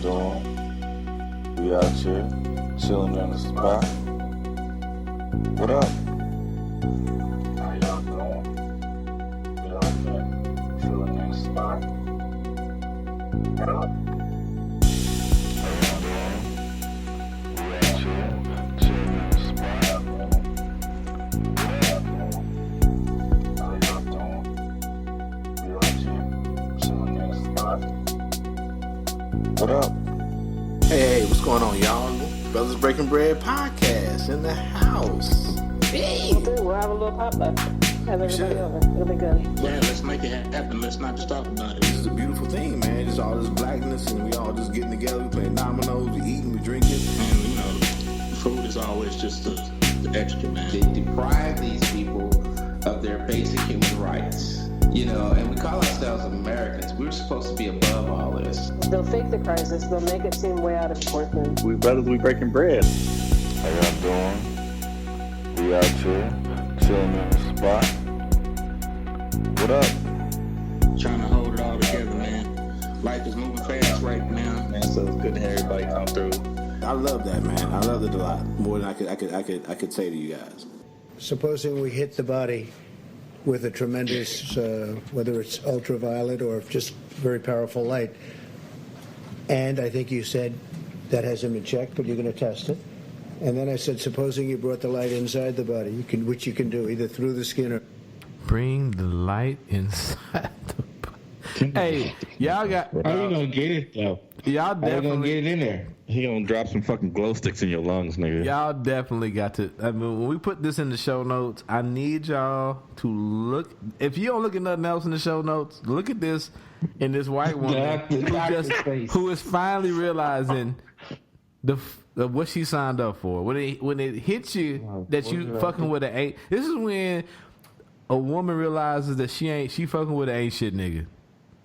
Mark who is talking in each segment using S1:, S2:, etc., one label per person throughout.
S1: doing? We out here, chilling in the spot. What up? How y'all doing? We out here, chilling in the spot. What up? How y'all doing? We out here, chilling in the spot. What up? How y'all doing? We out here, chilling in the spot. What up?
S2: Hey, what's going on, y'all? Brothers Breaking Bread podcast in the house. Hey!
S3: We'll have a little potluck. Have everybody over. It'll be good.
S4: Yeah, let's make it happen. Let's not just talk about it.
S2: This is a beautiful thing, man. Just all this blackness, and we all just getting together, we playing dominoes, we eating, we drinking.
S4: And, you know, food is always just the extra, man.
S5: They deprive these people of their basic human rights. You know, and we call ourselves Americans. We're supposed to be above all this.
S3: They'll fake the crisis. They'll make it seem way out of proportion.
S6: We brothers, we breaking bread.
S1: How y'all doing? We out here, chilling in the spot. What up?
S4: Trying to hold it all together, man. Life is moving fast right now, man. So it's good to have everybody come through.
S2: I love that, man. I love it a lot. More than I could say to you guys.
S7: Supposing we hit the body with a tremendous, whether it's ultraviolet or just very powerful light. And I think you said that hasn't been checked, but you're going to test it. And then I said, supposing you brought the light inside the body, which you can do either through the skin or...
S8: Bring the light inside the body. Hey, y'all got...
S6: How you gonna get it, though?
S8: Y'all
S6: How you gonna
S8: definitely...
S6: get it in there? He gonna drop some fucking glow sticks in your lungs, nigga.
S8: Y'all definitely got to... I mean, when we put this in the show notes, I need y'all to look... If you don't look at nothing else in the show notes, look at this in this white woman who is finally realizing what she signed up for. When it hits you that you fucking with an ain't... This is when a woman realizes that she fucking with an ain't shit nigga.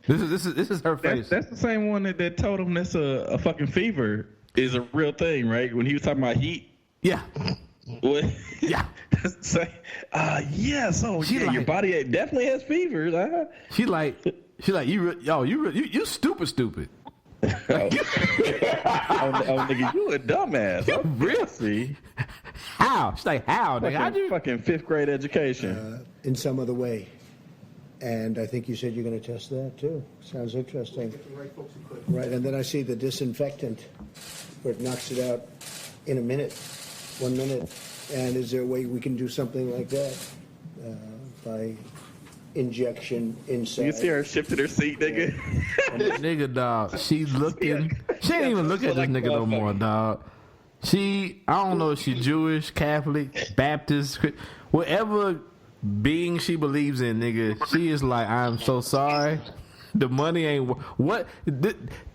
S8: This is her face.
S6: That's the same one that told him that's a fucking fever is a real thing, right? When he was talking about heat.
S8: Yeah.
S6: What?
S8: Yeah.
S6: Say, yeah. So
S8: She
S6: yeah,
S8: like-
S6: your body definitely has fevers. Huh?
S8: She like you stupid.
S6: Oh, nigga, you a dumbass. I'm
S8: Real?
S6: see.
S8: How? She's like, how? Nigga, how'd you?
S6: Fucking fifth grade education.
S7: in some other way. And I think you said you're going to test that, too. Sounds interesting. Right, and then I see the disinfectant, where it knocks it out in a minute, 1 minute. And is there a way we can do something like that by injection inside?
S6: You see her shifting her seat, nigga?
S8: Nigga, dog. She looking. She ain't even look at this nigga no more, dog. I don't know if she Jewish, Catholic, Baptist, whatever being she believes in, nigga. She is like, I'm so sorry. The money ain't what.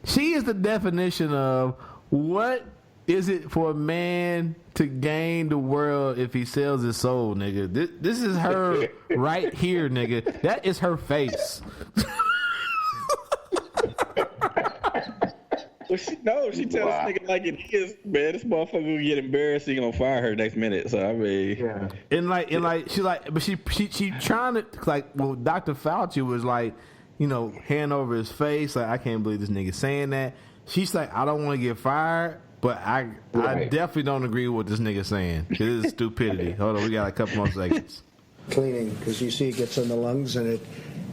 S8: She is the definition of what is it for a man to gain the world if he sells his soul, nigga. This is her right here, nigga. That is her face.
S6: Well, she tells this nigga like it is, man. This motherfucker gonna get embarrassed. He gonna fire her next minute. So I mean,
S8: yeah. And like she like, but she trying to like. Well, Dr. Fauci was like, you know, hand over his face. Like, I can't believe this nigga saying that. She's like, I don't want to get fired, but I definitely don't agree with what this nigga saying. It is stupidity. Hold on, we got a couple more seconds.
S7: Cleaning, because you see it gets in the lungs and it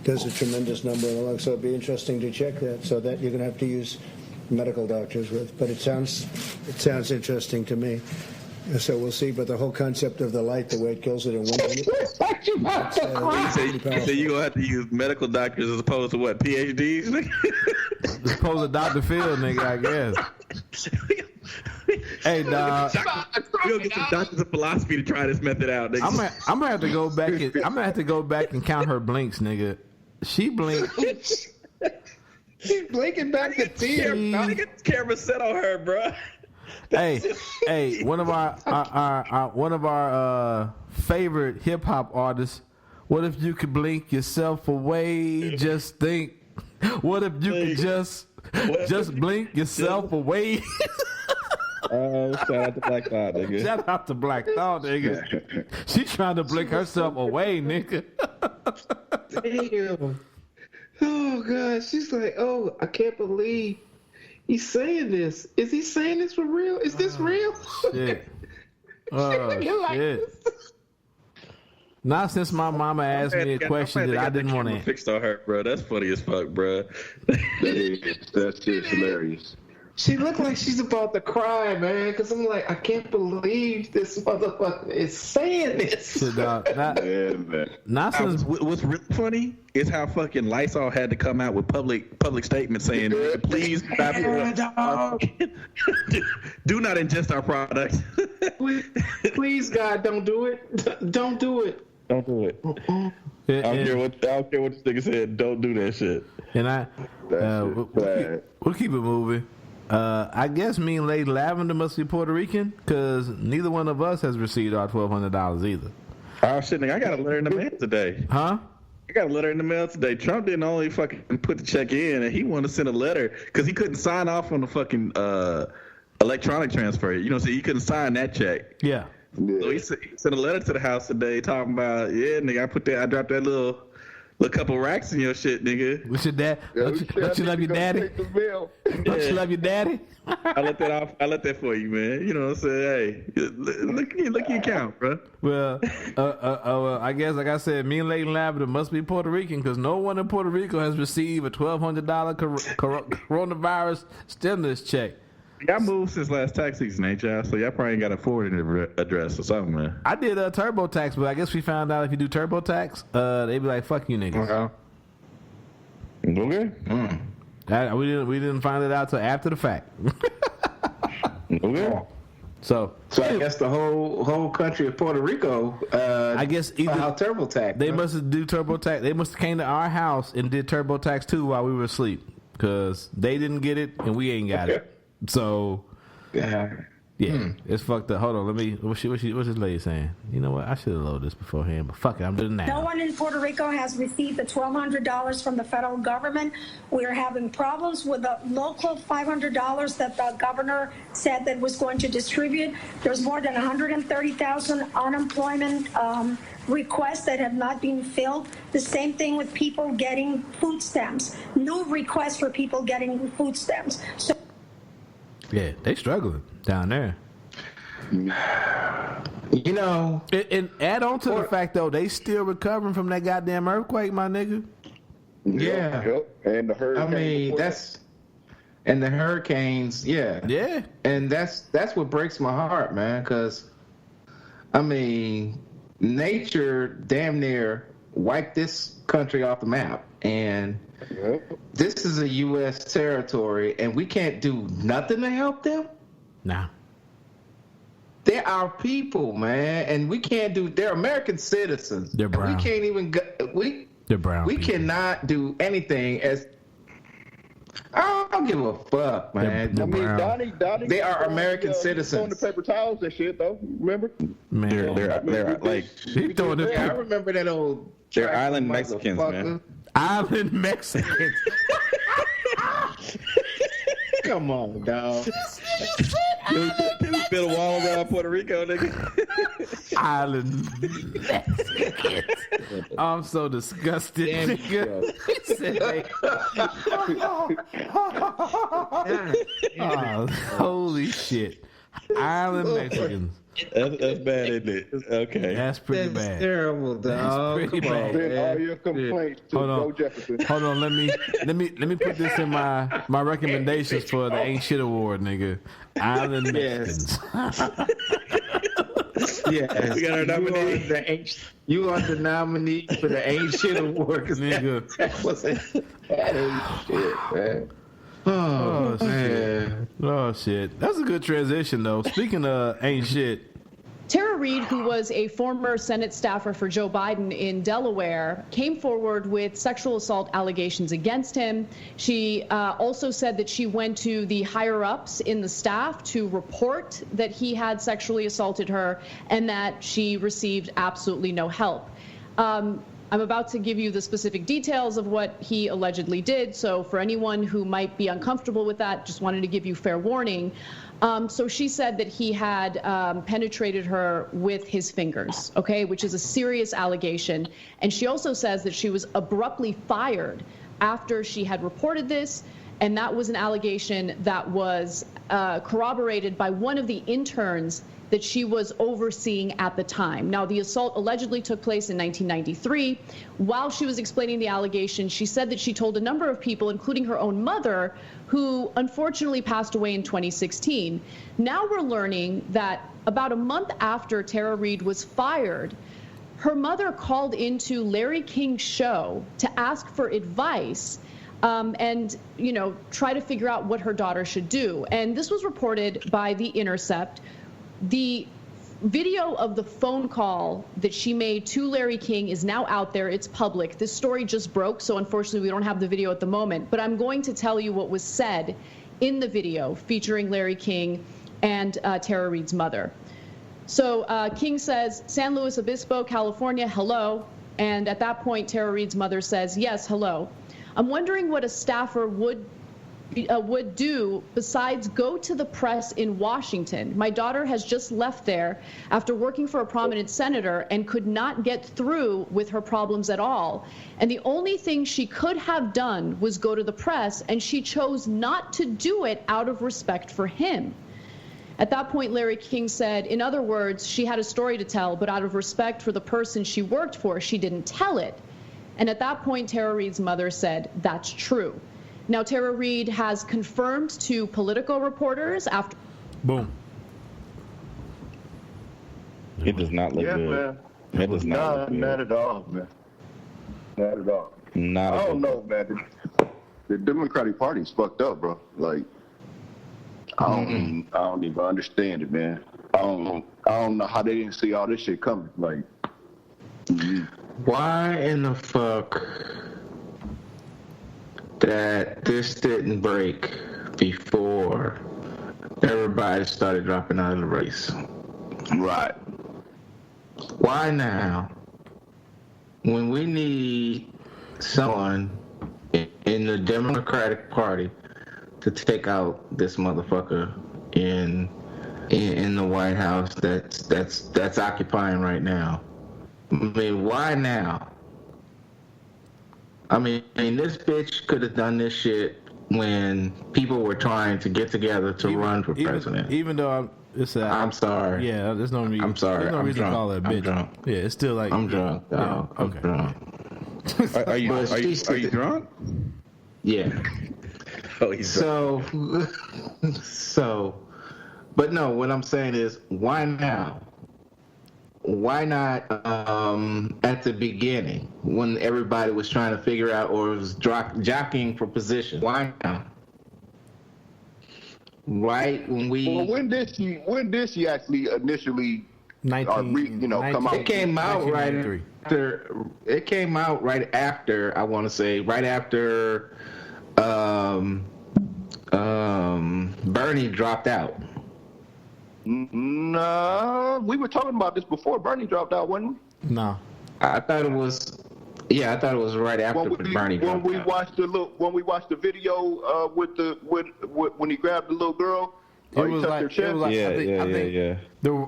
S7: does a tremendous number in the lungs. So it'd be interesting to check that. So that you're going to have to use medical doctors with, but it sounds interesting to me. So we'll see. But the whole concept of the light, the way it kills it in 1 minute.
S6: you say you're gonna have to use medical doctors as opposed to what, PhDs?
S8: As opposed to Dr. Phil, nigga, I guess. Hey, dog.
S6: You'll get some doctors of philosophy to try this method out. Nigga.
S8: I'm gonna have to go back. I'm gonna have to go back and count her blinks, nigga. She blinked.
S5: She's blinking back the tears.
S6: Nigga, camera set on her, bro.
S8: Hey, one of our favorite hip hop artists. What if you could blink yourself away? Just think. What if you could just blink yourself away?
S6: Shout out to Black Thought, nigga.
S8: Shout out to Black Thought, nigga. She trying to blink herself away, nigga.
S5: Damn. Oh, God. She's like, oh, I can't believe He's saying this. Is he saying this for real? Is this real?
S8: Shit. Oh, shit. Not since my mama asked me a question that I didn't want to.
S6: Fixed on her, bro. That's funny as fuck, bro.
S1: That's just hilarious.
S5: She looked like she's about to cry, man. Because I'm like, I can't believe this motherfucker is saying this.
S8: Shit, dog. Not since.
S6: What's really funny is how fucking Lysol had to come out with public statements saying, please do not ingest our product.
S5: Please, God, don't do it. Don't do it.
S6: Don't do it. I don't care what this nigga said. Don't do that shit.
S8: And we'll keep it moving. I guess me and Lady Lavender must be Puerto Rican because neither one of us has received our $1,200 either.
S6: Oh shit, nigga! I got a letter in the mail today.
S8: Huh?
S6: I got a letter in the mail today. Trump didn't only fucking put the check in, and he wanted to send a letter because he couldn't sign off on the fucking electronic transfer. You know, so he couldn't sign that check.
S8: Yeah.
S6: So he sent a letter to the house today talking about, yeah, nigga, I dropped that little couple racks in your shit, nigga.
S8: What's your dad? Don't you love your daddy? Don't you love your daddy?
S6: I let that for you, man. You know what I'm saying? Hey, look your account, bro.
S8: Well, I guess, like I said, me and Lady Lavender must be Puerto Rican because no one in Puerto Rico has received a $1,200 coronavirus stimulus check.
S6: Y'all moved since last tax season, ain't y'all? So y'all probably got a forwarding address or something, man.
S8: I did a TurboTax, but I guess we found out if you do TurboTax, they be like, "Fuck you, niggas."
S6: Okay.
S8: We didn't find it out till after the fact.
S6: Okay.
S8: So
S5: I guess the whole country of Puerto Rico,
S8: I guess either
S5: TurboTax.
S8: They must have do TurboTax. They must have came to our house and did TurboTax too while we were asleep because they didn't get it and we ain't got it. So, it's fucked up. Hold on, what's this lady saying? You know what? I should have loaded this beforehand, but fuck it, I'm doing it now.
S9: No one in Puerto Rico has received the $1,200 from the federal government. We are having problems with the local $500 that the governor said that was going to distribute. There's more than 130,000 unemployment requests that have not been filled. The same thing with people getting food stamps. New requests for people getting food stamps. So.
S8: Yeah, they struggling down there.
S5: You know,
S8: and add on to the fact though, they still recovering from that goddamn earthquake, my nigga.
S5: Yeah,
S1: and the hurricanes.
S5: And the hurricanes, yeah, and that's what breaks my heart, man. Because I mean, nature damn near wiped this country off the map, and this is a U.S. territory, and we can't do nothing to help them?
S8: Nah.
S5: They're our people, man, and we can't do. They're American citizens.
S8: They're brown.
S5: We can't even.
S8: They're brown.
S5: We
S8: people.
S5: cannot do anything as. I don't give a fuck, man.
S1: Donnie,
S5: they are American citizens.
S1: On the paper towels and shit, though. Remember?
S8: Man,
S6: they're like.
S5: I remember that old.
S6: They're island Mexicans, man.
S8: Island Mexicans.
S5: Come on, dog.
S6: Build a wall around Puerto Rico, nigga.
S8: Island Mexicans. I'm so disgusted, nigga. Holy shit. Island Mexicans.
S6: That's bad, isn't it? Okay.
S8: That's pretty bad.
S5: Terrible, dog.
S8: That's pretty bad.
S1: Send all your complaints to Joe Jefferson.
S8: Hold on, let me put this in my recommendations for the Ain't Shit Award, nigga. Island Mexicans.
S5: Yes.
S6: We got our nominee.
S5: You are the nominee for the Ain't Shit Award,
S8: nigga.
S5: That ain't shit, man.
S8: Oh man. Oh shit. That's a good transition though. Speaking of ain't shit.
S10: Tara Reid, who was a former Senate staffer for Joe Biden in Delaware, came forward with sexual assault allegations against him. She also said that she went to the higher-ups in the staff to report that he had sexually assaulted her and that she received absolutely no help. I'm about to give you the specific details of what he allegedly did, so for anyone who might be uncomfortable with that, just wanted to give you fair warning. So she said that he had penetrated her with his fingers, okay, which is a serious allegation. And she also says that she was abruptly fired after she had reported this, And that was an allegation that was corroborated by one of the interns that she was overseeing at the time. Now, the assault allegedly took place in 1993. While she was explaining the allegation, she said that she told a number of people, including her own mother, who unfortunately passed away in 2016. Now we're learning that about a month after Tara Reade was fired, her mother called into Larry King's show to ask for advice and, you know, try to figure out what her daughter should do. And this was reported by The Intercept. The video of the phone call that she made to Larry King is now out there. It's public. This story just broke, so unfortunately we don't have the video at the moment. But I'm going to tell you what was said in the video featuring Larry King and Tara Reade's mother. So King says, "San Luis Obispo, California, hello." And at that point, Tara Reade's mother says, "Yes, hello. I'm wondering what a staffer would do besides go to the press in Washington. My daughter has just left there after working for a prominent senator and could not get through with her problems at all. And the only thing she could have done was go to the press, and she chose not to do it out of respect for him." At that point, Larry King said, in other words, she had a story to tell, but out of respect for the person she worked for, she didn't tell it. And at that point, Tara Reade's mother said, "That's true." Now, Tara Reade has confirmed to Politico reporters after...
S8: Boom.
S11: It does not look good.
S12: Man.
S11: It does not look good.
S12: Not at all, man. Not at all.
S11: Not
S12: I
S11: at
S12: don't
S11: all.
S12: know, man. The Democratic Party's fucked up, bro. Like, I don't even understand it, man. I don't know how they didn't see all this shit coming. Like,
S5: why in the fuck that this didn't break before everybody started dropping out of the race?
S12: Right.
S5: Why now, when we need someone in the Democratic Party to take out this motherfucker in the White House that's occupying right now? I mean, why now? I mean, this bitch could have done this shit when people were trying to get together to run for president.
S8: Even though
S5: I'm sorry.
S8: Yeah, there's no reason.
S5: I'm sorry.
S8: There's no reason to call her a bitch.
S5: I'm drunk.
S8: Yeah, it's still like
S5: I'm drunk.
S8: Yeah,
S5: I'm drunk.
S11: Are you drunk?
S5: Yeah.
S11: Oh, he's drunk.
S5: But no, what I'm saying is, why now? Why not at the beginning when everybody was trying to figure out or was jockeying for position? Why now? Right when we.
S12: Well, when did she actually initially? Come out.
S5: It came out right after. It came out right after. I want to say right after. Bernie dropped out.
S12: No, we were talking about this before Bernie dropped out, wasn't we?
S8: No,
S5: I thought it was. Yeah, I thought it was right after Bernie dropped out.
S12: When we watched the video when he grabbed the little girl.
S8: It was like,
S12: That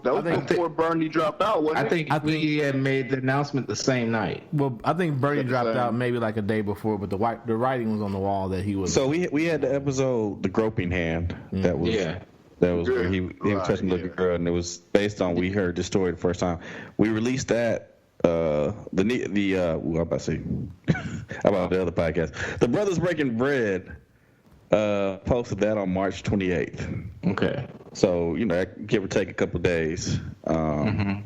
S12: was before Bernie dropped out, wasn't it?
S5: I think we had made the announcement the same night.
S8: Well, I think Bernie dropped out maybe like a day before, but the writing was on the wall that he was.
S11: So we had the episode, The Groping Hand, that was where he was touching the little girl, and it was based on, we heard this story the first time. We released that. I'm about to say about the other podcast. The Brothers Breaking Bread posted that on March 28th.
S5: Okay.
S11: So, give or take a couple of days. Yeah,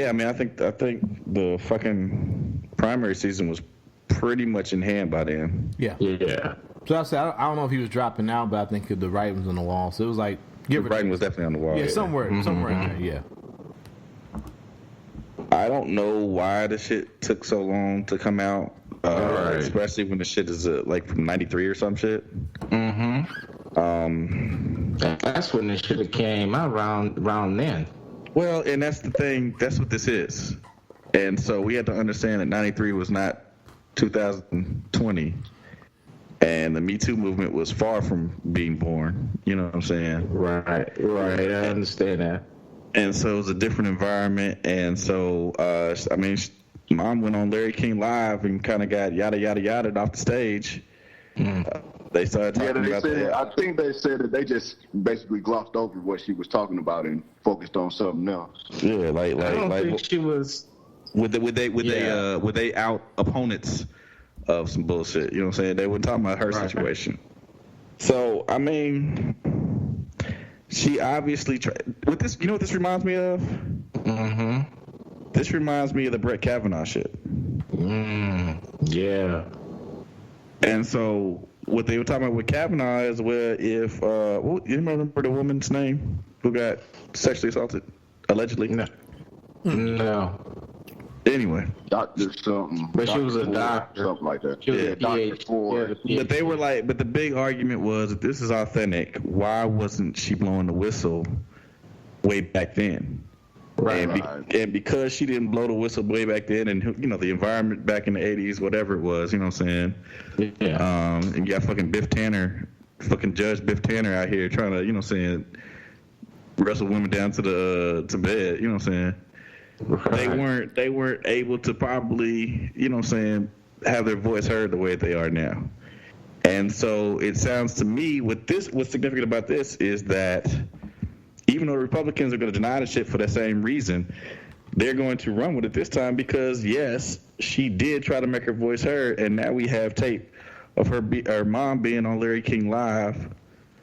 S11: I mean, I think the fucking primary season was pretty much in hand by then.
S8: Yeah.
S5: Yeah.
S8: So I said, I don't know if he was dropping out, but I think the writing was on the wall. So it was like,
S11: the writing was definitely on the wall.
S8: Yeah, somewhere in there, yeah.
S11: I don't know why the shit took so long to come out, especially when the shit is like from '93 or some shit.
S5: That's when it should have came out around then.
S11: Well, and that's the thing. That's what this is, and so we had to understand that '93 was not 2020, and the Me Too movement was far from being born. You know what I'm saying?
S5: Right. I understand that.
S11: And so it was a different environment. And so, Mom went on Larry King Live and kind of got yada, yada, yada off the stage.
S6: They started talking about that.
S12: I think they said that they just basically glossed over what she was talking about and focused on something else.
S6: Yeah,
S5: I don't think she was.
S6: Would they out opponents of some bullshit? You know what I'm saying? They weren't talking about her situation. So I mean, she obviously with this. You know what this reminds me of?
S5: Mm-hmm.
S6: This reminds me of the Brett Kavanaugh shit.
S5: Yeah.
S6: And so what they were talking about with Kavanaugh is where if you remember the woman's name who got sexually assaulted allegedly?
S5: No.
S6: Anyway,
S12: doctor something.
S5: But she was a doctor,
S12: something like that.
S5: She was a doctor for.
S6: But they were like, but the big argument was that this is authentic. Why wasn't she blowing the whistle way back then?
S5: Right.
S6: And because she didn't blow the whistle way back then, and you know the environment back in the '80s, whatever it was, you know what I'm saying?
S5: Yeah.
S6: And you got fucking Judge Biff Tanner out here trying to, you know what I'm saying, wrestle women down to bed, you know what I'm saying? Right. They weren't able to probably, you know what I'm saying, have their voice heard the way they are now. And so it sounds to me what's significant about this is that even though Republicans are going to deny the shit for that same reason, they're going to run with it this time because, yes, she did try to make her voice heard, and now we have tape of her mom being on Larry King Live,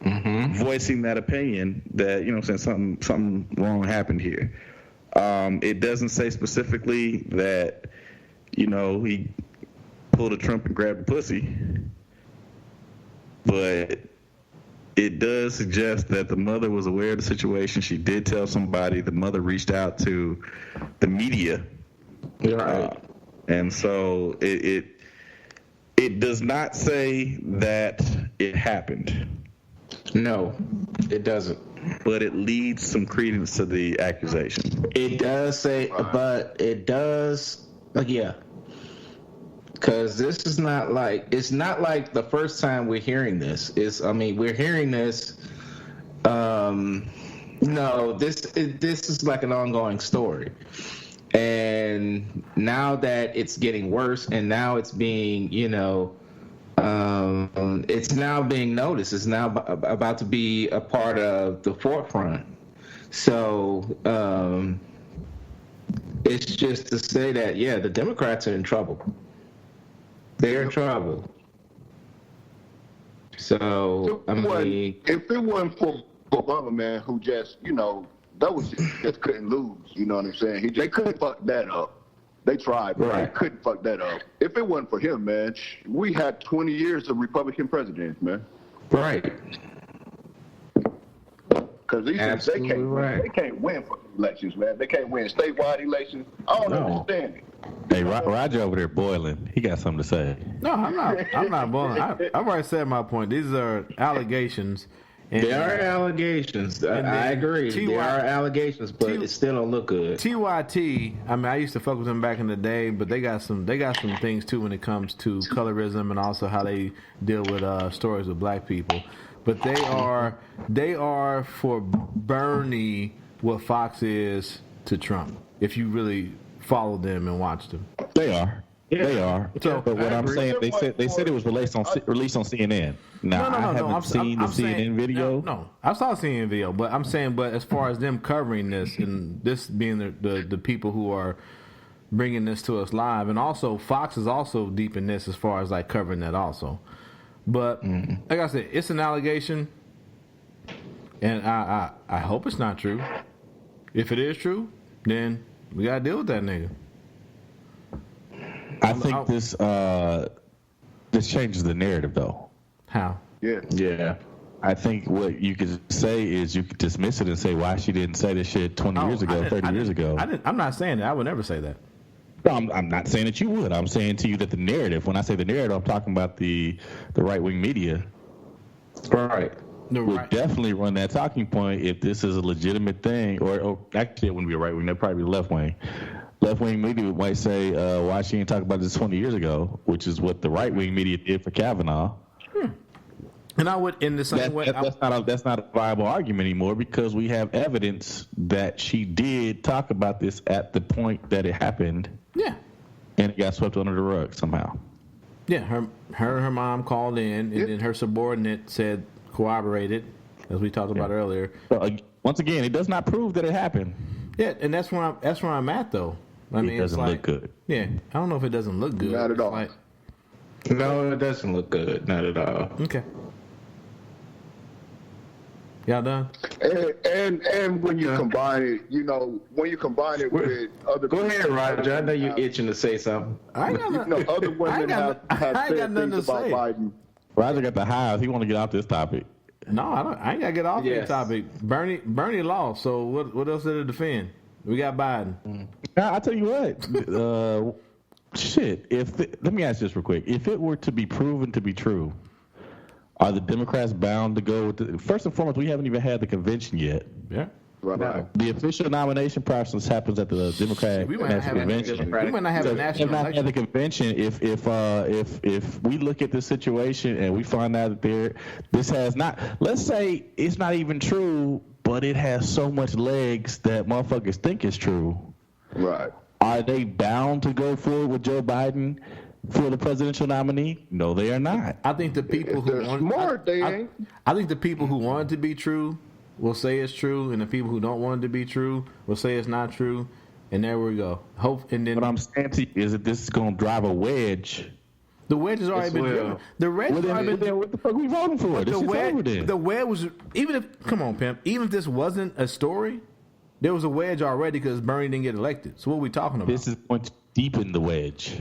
S6: voicing that opinion that, you know what I'm saying, something wrong happened here. It doesn't say specifically that, you know, he pulled a Trump and grabbed a pussy, but it does suggest that the mother was aware of the situation. She did tell somebody. The mother reached out to the media.
S5: Right.
S6: And so it does not say that it happened.
S5: No, it doesn't.
S6: But it leads some credence to the accusation.
S5: It does say, but it does, yeah. Because this is not like, it's not like the first time we're hearing this. We're hearing this, no, this is like an ongoing story. And now that it's getting worse and now it's being, you know, it's now being noticed. It's now about to be a part of the forefront. So it's just to say that, yeah, the Democrats are in trouble. They're in trouble. So,
S12: if it wasn't for Obama, man, who just, you know, just couldn't lose, you know what I'm saying? They couldn't fuck that up. They tried, but they couldn't fuck that up. If it wasn't for him, man, we had 20 years of Republican presidents, man.
S5: Right.
S12: Because they can't win fucking elections, man. They can't win statewide elections. I don't understand it.
S11: Hey, Roger over there boiling. He got something to say.
S8: No, I'm not boiling. I've already said my point. These are allegations.
S5: There are allegations. I agree. There are allegations, but it still don't look good.
S8: TYT, I mean, I used to fuck with them back in the day, but they got some things too when it comes to colorism and also how they deal with stories of black people. But they are for Bernie what Fox is to Trump. If you really follow them and watch them,
S11: they are. Yeah. They are.
S8: So,
S11: but what I'm saying, they said it was released on CNN. Now I haven't seen the CNN video.
S8: No, I saw the CNN video, but I'm saying, as far as them covering this and this being the people who are bringing this to us live, and also Fox is also deep in this as far as like covering that also. But like I said, it's an allegation, and I hope it's not true. If it is true, then we gotta deal with that nigga.
S11: I think this changes the narrative, though.
S8: How?
S5: Yeah.
S11: I think what you could say is you could dismiss it and say why she didn't say this shit 20 years ago, 30 years ago.
S8: I'm not saying that. I would never say that.
S11: No, I'm not saying that you would. I'm saying to you that the narrative, when I say the narrative, I'm talking about the right-wing media.
S5: Right.
S11: Would definitely run that talking point if this is a legitimate thing, or actually it wouldn't be a right-wing, that'd probably be left-wing. Left-wing media might say, why she didn't talk about this 20 years ago, which is what the right-wing media did for Kavanaugh.
S8: And I would, in the same way...
S11: That's not a viable argument anymore because we have evidence that she did talk about this at the point that it happened.
S8: Yeah.
S11: And it got swept under the rug somehow.
S8: Yeah, her and her mom called in, and then her subordinate said corroborated, as we talked about earlier.
S11: Once again, it does not prove that it happened.
S8: Yeah, and that's where I'm at though. I mean,
S11: it doesn't look good.
S8: Yeah, I don't know if it doesn't look good.
S12: Not at all.
S5: No, it doesn't look good. Not at all.
S8: Okay. Y'all done?
S12: And when you combine it, with other.
S5: Go ahead, Roger. I know you're itching to say something.
S12: Other women have said things about Biden.
S11: Roger got the highs. He want to get out this topic.
S8: No, I ain't got to get off this topic. Bernie lost, so what else did it defend? We got Biden.
S11: I'll tell you what. Shit. Let me ask this real quick. If it were to be proven to be true, are the Democrats bound to go with first and foremost, we haven't even had the convention yet.
S8: Yeah.
S12: Right.
S11: The official nomination process happens at the Democratic convention.
S8: We might not have a national election.
S11: At the convention, if we look at this situation and we find out that this has not, let's say it's not even true, but it has so much legs that motherfuckers think it's true.
S12: Right.
S11: Are they bound to go forward with Joe Biden for the presidential nominee? No, they are not.
S8: I think the people who want I think the people who want it to be true will say it's true, and the people who don't want it to be true will say it's not true, and there we go.
S11: What I'm saying to you is that this is going to drive a wedge.
S8: The wedge has already been driven. The wedge has already been.
S11: What the fuck are we voting for? This is over then.
S8: The wedge was come on, pimp. Even if this wasn't a story, there was a wedge already because Bernie didn't get elected. So what are we talking about?
S11: This is going to deepen the wedge.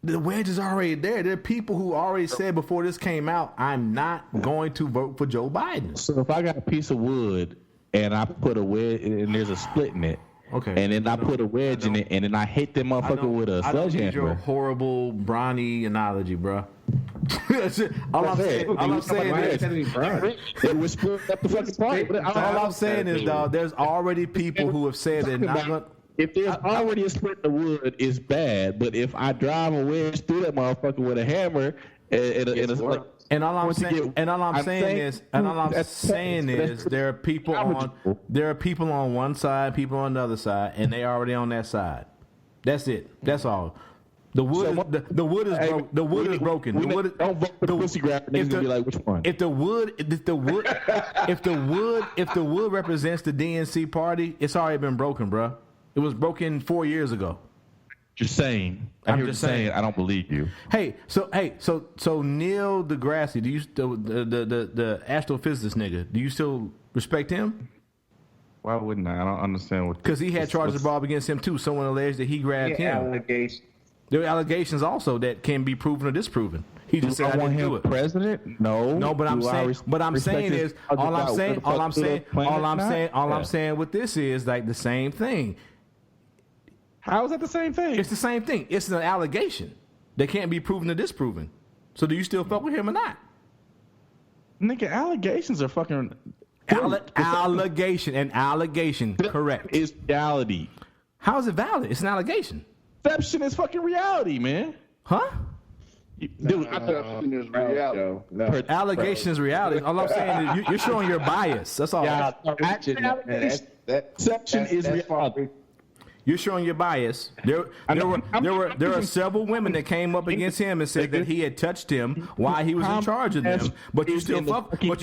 S8: The wedge is already there. There are people who already said before this came out, I'm not going to vote for Joe Biden.
S11: So if I got a piece of wood and I put a wedge and there's a split in it,
S8: okay,
S11: and then I put a wedge in it and then I hit that motherfucker with a sledgehammer. I don't need your
S8: horrible brawny analogy, bro. All I'm saying is, dog, there's already people who have said they're not going to.
S11: If there's already a split in the wood, it's bad. But if I drive a wedge through that motherfucker with a hammer,
S8: and all I'm saying is, there are people on one side, people on the other side, and they already on that side. That's it. That's all. The wood is broken.
S11: Don't vote for the pussy grabber. Niggas gonna be like, which one?
S8: If the wood represents the DNC party, it's already been broken, bro. It was broken 4 years ago.
S11: You're saying. I'm just saying. I don't believe you.
S8: So Neil deGrasse, do you the astrophysicist nigga? Do you still respect him?
S11: Why wouldn't I? I don't understand what.
S8: Because he had charges brought against him too. Someone alleged that he grabbed him. There are allegations also that can be proven or disproven. He just said I didn't do it.
S11: President? No.
S8: But I'm saying with this is like the same thing.
S11: How is that the same thing?
S8: It's the same thing. It's an allegation that can't be proven or disproven. So do you still fuck with him or not?
S11: Nigga, allegations are fucking
S8: allegation. Correct.
S11: It's reality.
S8: How is it valid? It's an allegation.
S11: Perception is fucking reality, man.
S8: Huh?
S12: Perception is reality.
S8: Allegation is reality. All I'm saying is you're showing your bias. That's all.
S11: Perception is reality.
S8: You're showing your bias. There are several women that came up against him and said that he had touched him while he was in charge of them. But you still fuck with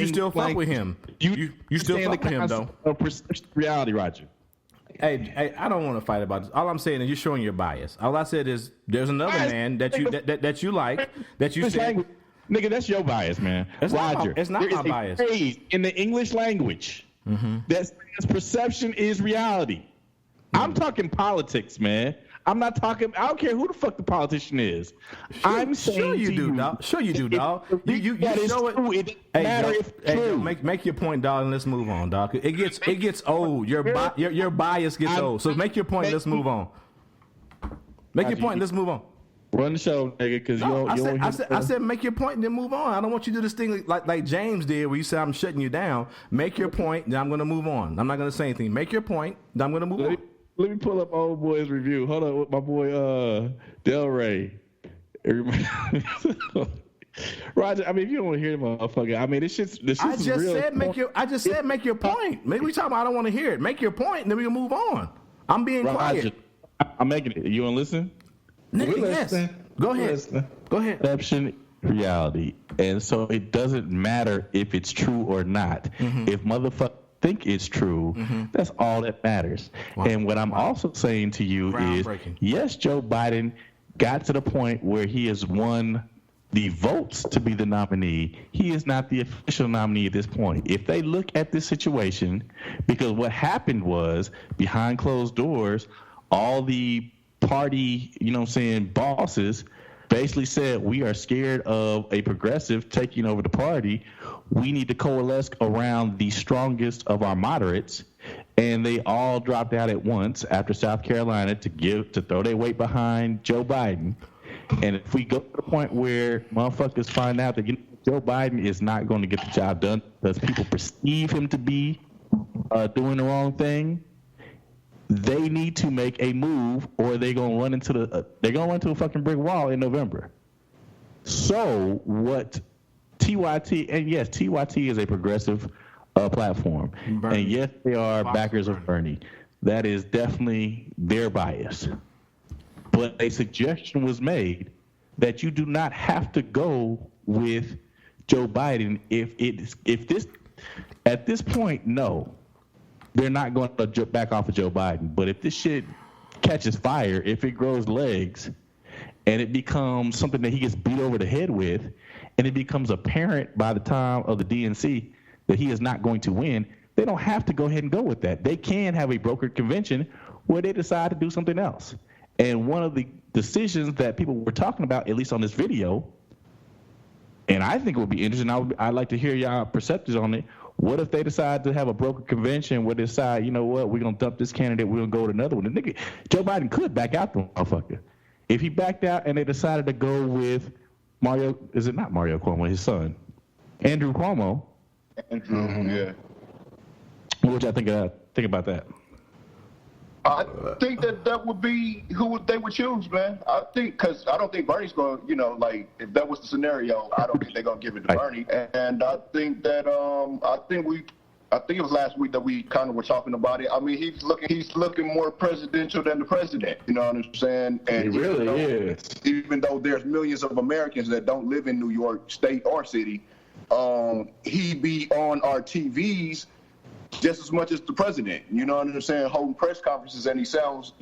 S8: him. You still fuck with him though.
S11: Reality, Roger.
S8: Hey, I don't want to fight about this. All I'm saying is you're showing your bias. All I said is there's another man that you like that you said.
S11: Nigga, that's your bias, man. Roger.
S8: It's not my bias.
S11: There is a phrase in the English language that says perception is reality. I'm talking politics, man. I'm not talking. I don't care who the fuck the politician is. I'm saying
S8: sure you do, dog. Sure you do, dog. You know it. Hey, make your point, dog, and let's move on, dog. It gets old. Your bias gets old. So make your point. Let's move on. Make your point. Let's move on.
S11: Run the show, nigga, because
S8: I said make your point and then move on. I don't want you to do this thing like James did where you said I'm shutting you down. Make your point, then I'm going to move on. I'm not going to say anything. Make your point, then I'm going to move on.
S11: Let me pull up old boy's review. Hold on, with my boy Del Rey. Roger, I mean, if you don't want to hear the motherfucker, I mean, this shit's real. I just said make your point. Maybe we talking about I don't want to hear it. Make your point, and then we can move on. I'm being quiet. I'm making it. You want to listen?
S8: Nigga, yes. Go ahead. Go ahead.
S11: Perception, reality. And so it doesn't matter if it's true or not. If motherfuckers think it's true, that's all that matters. Wow. And what I'm also saying to you is, yes, Joe Biden got to the point where he has won the votes to be the nominee. He is not the official nominee at this point. If they look at this situation, because what happened was, behind closed doors, all the party, bosses basically said, we are scared of a progressive taking over the party. We need to coalesce around the strongest of our moderates. And they all dropped out at once after South Carolina to throw their weight behind Joe Biden. And if we go to the point where motherfuckers find out that Joe Biden is not going to get the job done because people perceive him to be doing the wrong thing, they need to make a move, or they're gonna run into a fucking brick wall in November. So what TYT, and yes, TYT is a progressive platform, Bernie. And yes, they are backers of Bernie. That is definitely their bias. But a suggestion was made that you do not have to go with Joe Biden at this point, no. They're not going to back off of Joe Biden. But if this shit catches fire, if it grows legs, and it becomes something that he gets beat over the head with, and it becomes apparent by the time of the DNC that he is not going to win, they don't have to go ahead and go with that. They can have a brokered convention where they decide to do something else. And one of the decisions that people were talking about, at least on this video, and I think it would be interesting, I'd like to hear y'all perceptions on it. What if they decide to have a brokered convention where they decide, you know what, we're going to dump this candidate, we're going to go with another one. The nigga, Joe Biden could back out the motherfucker. If he backed out and they decided to go with Mario, is it not Mario Cuomo, his son? Andrew Cuomo.
S12: Andrew, yeah.
S11: What would y'all think about that?
S12: I think that would be who they would choose, man. I think, because I don't think Bernie's going to, if that was the scenario, I don't think they're going to give it to Bernie. And I think that, I think it was last week that we kind of were talking about it. I mean, he's looking more presidential than the president, you know what I'm saying? And
S5: he really is.
S12: Even though there's millions of Americans that don't live in New York State or city, he be on our TVs just as much as the president, you know what I'm saying, holding press conferences, and he sounds,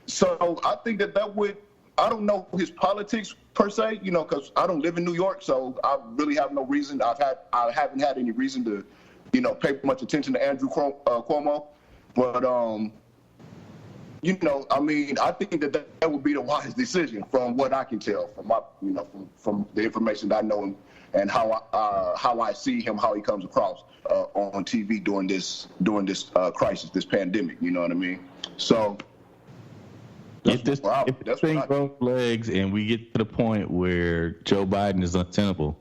S12: so I think that would, I don't know his politics per se, because I don't live in New York, so I really have no reason, I haven't had any reason to, pay much attention to Andrew Cuomo, but, I mean, I think that would be the wise decision from what I can tell, from my, from the information that I know him, and how I see him, how he comes across on TV during this crisis, this pandemic. You know what I mean? So
S11: if this thing grows legs and we get to the point where Joe Biden is untenable,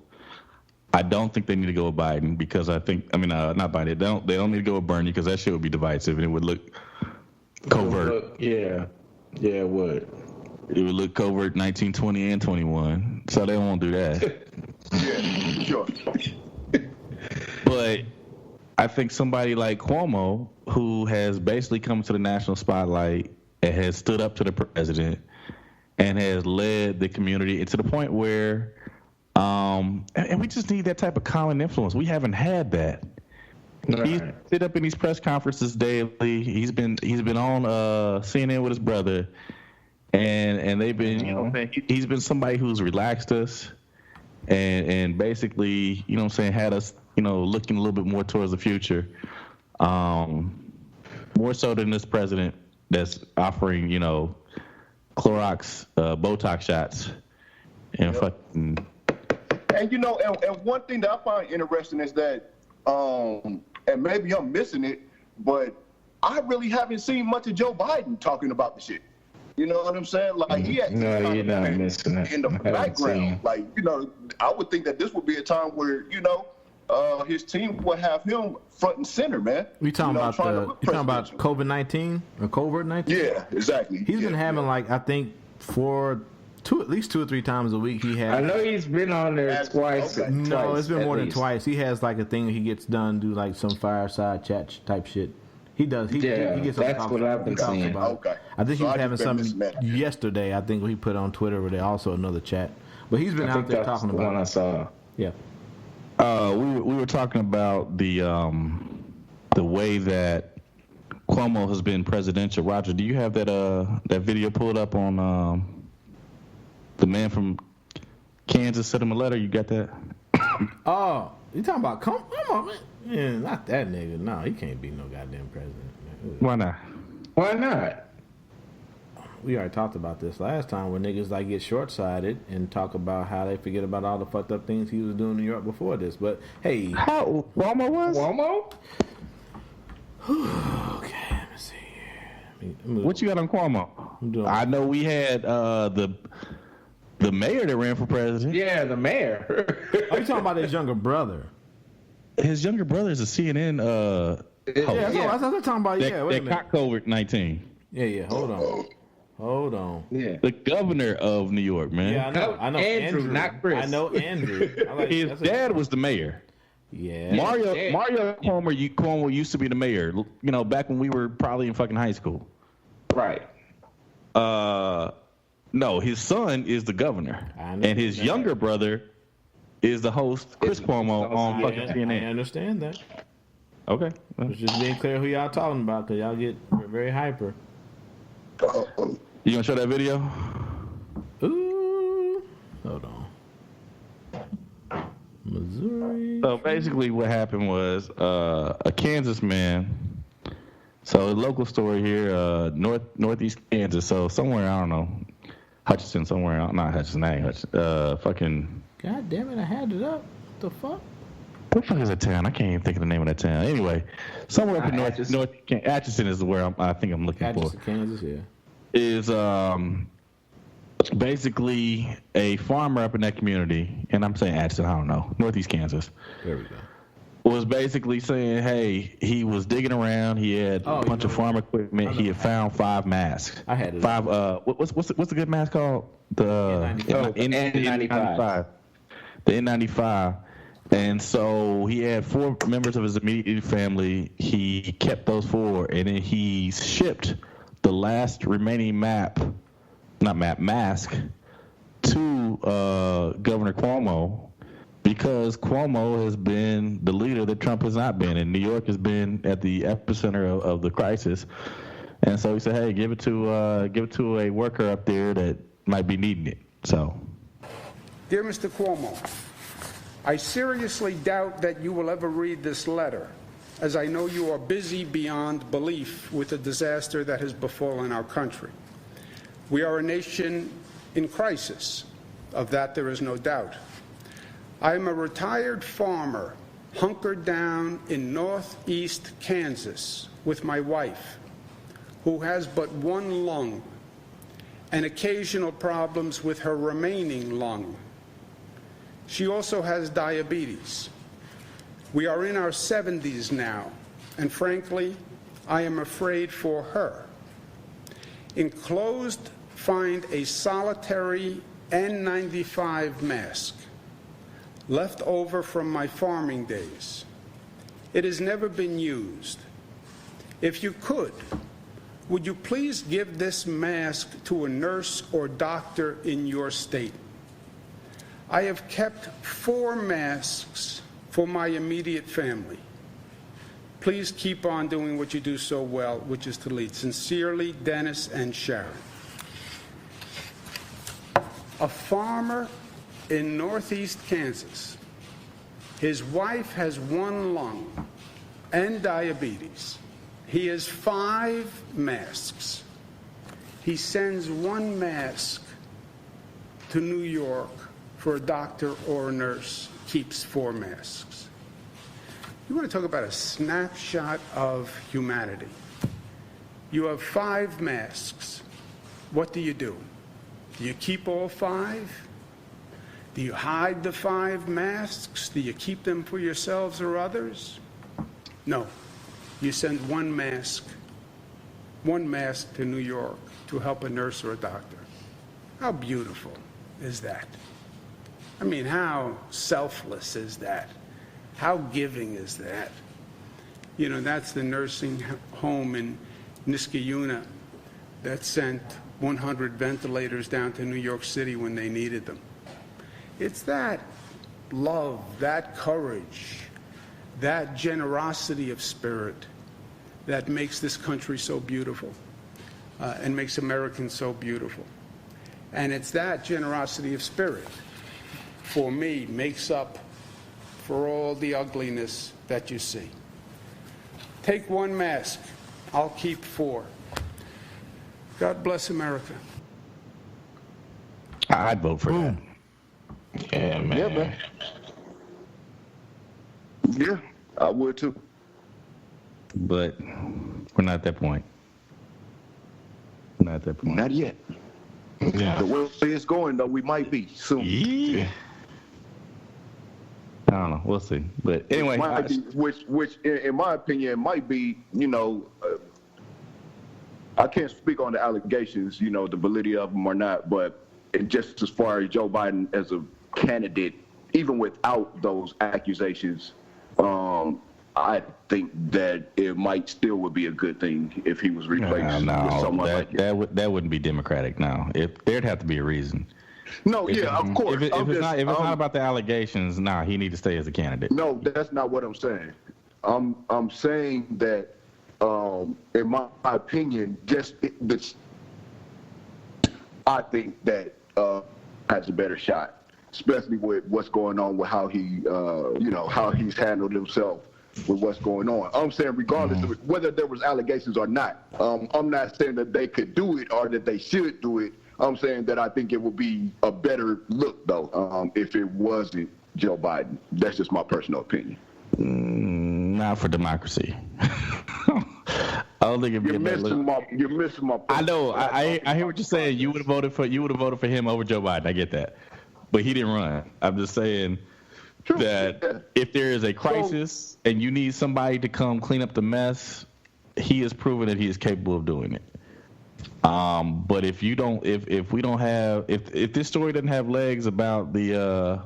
S11: I don't think they need to go with Biden, because not Biden. They don't need to go with Bernie, because that shit would be divisive and it would look covert.
S5: Yeah, it would.
S11: It would look covert 19, 20, and 21. So they won't do that.
S12: Yeah, sure.
S11: But I think somebody like Cuomo, who has basically come to the national spotlight and has stood up to the president and has led the community, to the point where, and we just need that type of common influence. We haven't had that. Right. He's sit up in these press conferences daily. He's been on CNN with his brother, and they've been, he's been somebody who's relaxed us. And basically, had us, looking a little bit more towards the future, more so than this president that's offering, Clorox, Botox shots, and fucking.
S12: And and one thing that I find interesting is that, and maybe I'm missing it, but I really haven't seen much of Joe Biden talking about the shit. You know what I'm saying? Like, he had
S5: you're not missing it.
S12: In the background. Like, I would think that this would be a time where, his team would have him front and center, man.
S8: You talking about COVID-19 or COVID-19?
S12: Yeah, exactly.
S8: He's been having I think at least 2 or 3 times a week he has.
S5: I know he's been on there twice.
S8: Okay. No, it's been more than twice. He has a thing he gets done, do some fireside chat type shit. He does. He gets
S5: that's what I've been seeing.
S8: About.
S12: Okay.
S8: I think
S12: So
S8: he was
S12: I
S8: having
S12: just been
S8: something
S12: mismanaged.
S8: yesterday. I think he put on Twitter where they also another chat. But he's been
S5: I
S8: out
S5: think
S8: there
S5: that's
S8: talking
S5: the
S8: about
S5: one I saw.
S8: Yeah.
S11: We were talking about the way that Cuomo has been presidential. Roger, do you have that video pulled up on the man from Kansas sent him a letter? You got that?
S8: Oh, you talking about Cuomo? Yeah, not that nigga. No, he can't be no goddamn president.
S11: Why not?
S5: Why not?
S8: We already talked about this last time when niggas like get short-sighted and talk about how they forget about all the fucked up things he was doing in New York before this. But hey,
S11: how Cuomo was?
S5: Cuomo?
S8: Okay, let me see here.
S11: What you got on Cuomo? I know we had the mayor that ran for president.
S5: Yeah, the mayor.
S8: Are you talking about his younger brother?
S11: His younger brother is a CNN host.
S8: Yeah, that's what I'm talking about.
S11: That,
S8: Yeah, wait a minute.
S11: caught COVID-19.
S8: Yeah, hold on.
S5: Yeah.
S11: The governor of New York, man.
S8: Yeah, I know
S5: Andrew, not Chris.
S8: I know Andrew.
S11: His dad was the mayor.
S8: Yeah.
S11: Mario Cuomo used to be the mayor, you know, back when we were probably in fucking high school.
S5: Right.
S11: No, his son is the governor. And his younger brother is the host, Chris Cuomo, on fucking CNN.
S8: I understand that.
S11: Okay.
S8: It's just being clear who y'all talking about, because y'all get very hyper.
S11: You gonna show that video?
S8: Ooh. Hold on. Missouri.
S11: So basically what happened was a Kansas man, so a local story here, northeast Kansas, so somewhere, I don't know, Hutchinson, somewhere, not Hutchinson, that ain't Hutchinson, fucking...
S8: God damn it, I had it up. What the fuck?
S11: What the fuck is that town? I can't even think of the name of that town. Anyway, somewhere up in north Atchison is where I think I'm looking for.
S8: Atchison, Kansas, yeah.
S11: Is basically a farmer up in that community, and I'm saying Atchison, I don't know, northeast Kansas.
S8: There we go.
S11: Was basically saying, hey, he was digging around. He had a bunch of farm equipment. He had found 5 masks.
S8: I had it.
S11: 5. What's the good mask called? The
S5: N95.
S11: The N95. And so he had 4 members of his immediate family. He kept those 4, and then he shipped the last remaining mask to Governor Cuomo, because Cuomo has been the leader that Trump has not been, and New York has been at the epicenter of the crisis. And so he said, "Hey, give it to a worker up there that might be needing it." So,
S13: dear Mr. Cuomo, I seriously doubt that you will ever read this letter, as I know you are busy beyond belief with the disaster that has befallen our country. We are a nation in crisis. Of that, there is no doubt. I am a retired farmer hunkered down in northeast Kansas with my wife, who has but one lung and occasional problems with her remaining lung. She also has diabetes. We are in our 70s now, and frankly, I am afraid for her. Enclosed, find a solitary N95 mask left over from my farming days. It has never been used. If you could, would you please give this mask to a nurse or doctor in your state? I have kept 4 masks for my immediate family. Please keep on doing what you do so well, which is to lead. Sincerely, Dennis and Sharon. A farmer in northeast Kansas. His wife has 1 lung and diabetes. He has 5 masks. He sends 1 mask to New York for a doctor or a nurse, keeps 4 masks. You want to talk about a snapshot of humanity. You have 5 masks. What do? Do you keep all 5? Do you hide the 5 masks? Do you keep them for yourselves or others? No. You send 1 mask to New York to help a nurse or a doctor. How beautiful is that? I mean, how selfless is that? How giving is that? You know, that's the nursing home in Niskayuna that sent 100 ventilators down to New York City when they needed them. It's that love, that courage, that generosity of spirit that makes this country so beautiful and makes Americans so beautiful. And it's that generosity of spirit, for me, makes up for all the ugliness that you see. Take one mask, I'll keep 4. God bless America.
S11: I'd vote for that.
S6: Yeah, man.
S12: Yeah, man. Yeah, I would too.
S11: But we're not at that point. Not at that point.
S12: Not yet.
S6: Yeah.
S12: The way it's going, though, we might be soon.
S11: Yeah. I don't know. We'll see. But anyway,
S12: which in my opinion, might be, you know, I can't speak on the allegations, you know, the validity of them or not, but just as far as Joe Biden as a candidate, even without those accusations, I think that it might still would be a good thing if he was replaced with someone like it.
S11: That wouldn't be democratic now. If there'd have to be a reason.
S12: No, of course.
S11: If it's not about the allegations, he need to stay as a candidate.
S12: No, that's not what I'm saying. I'm saying that, in my opinion, I think that has a better shot, especially with what's going on with how he, how he's handled himself with what's going on. I'm saying regardless of whether there was allegations or not, I'm not saying that they could do it or that they should do it. I'm saying that I think it would be a better look, though, if it wasn't Joe Biden. That's just my personal opinion.
S11: Not for democracy. I don't think it'd be
S12: You're missing my.
S11: I know. I hear what you're saying. You would have voted for him over Joe Biden. I get that, but he didn't run. I'm just saying that if there is a crisis and you need somebody to come clean up the mess, he has proven that he is capable of doing it. But if this story doesn't have legs about the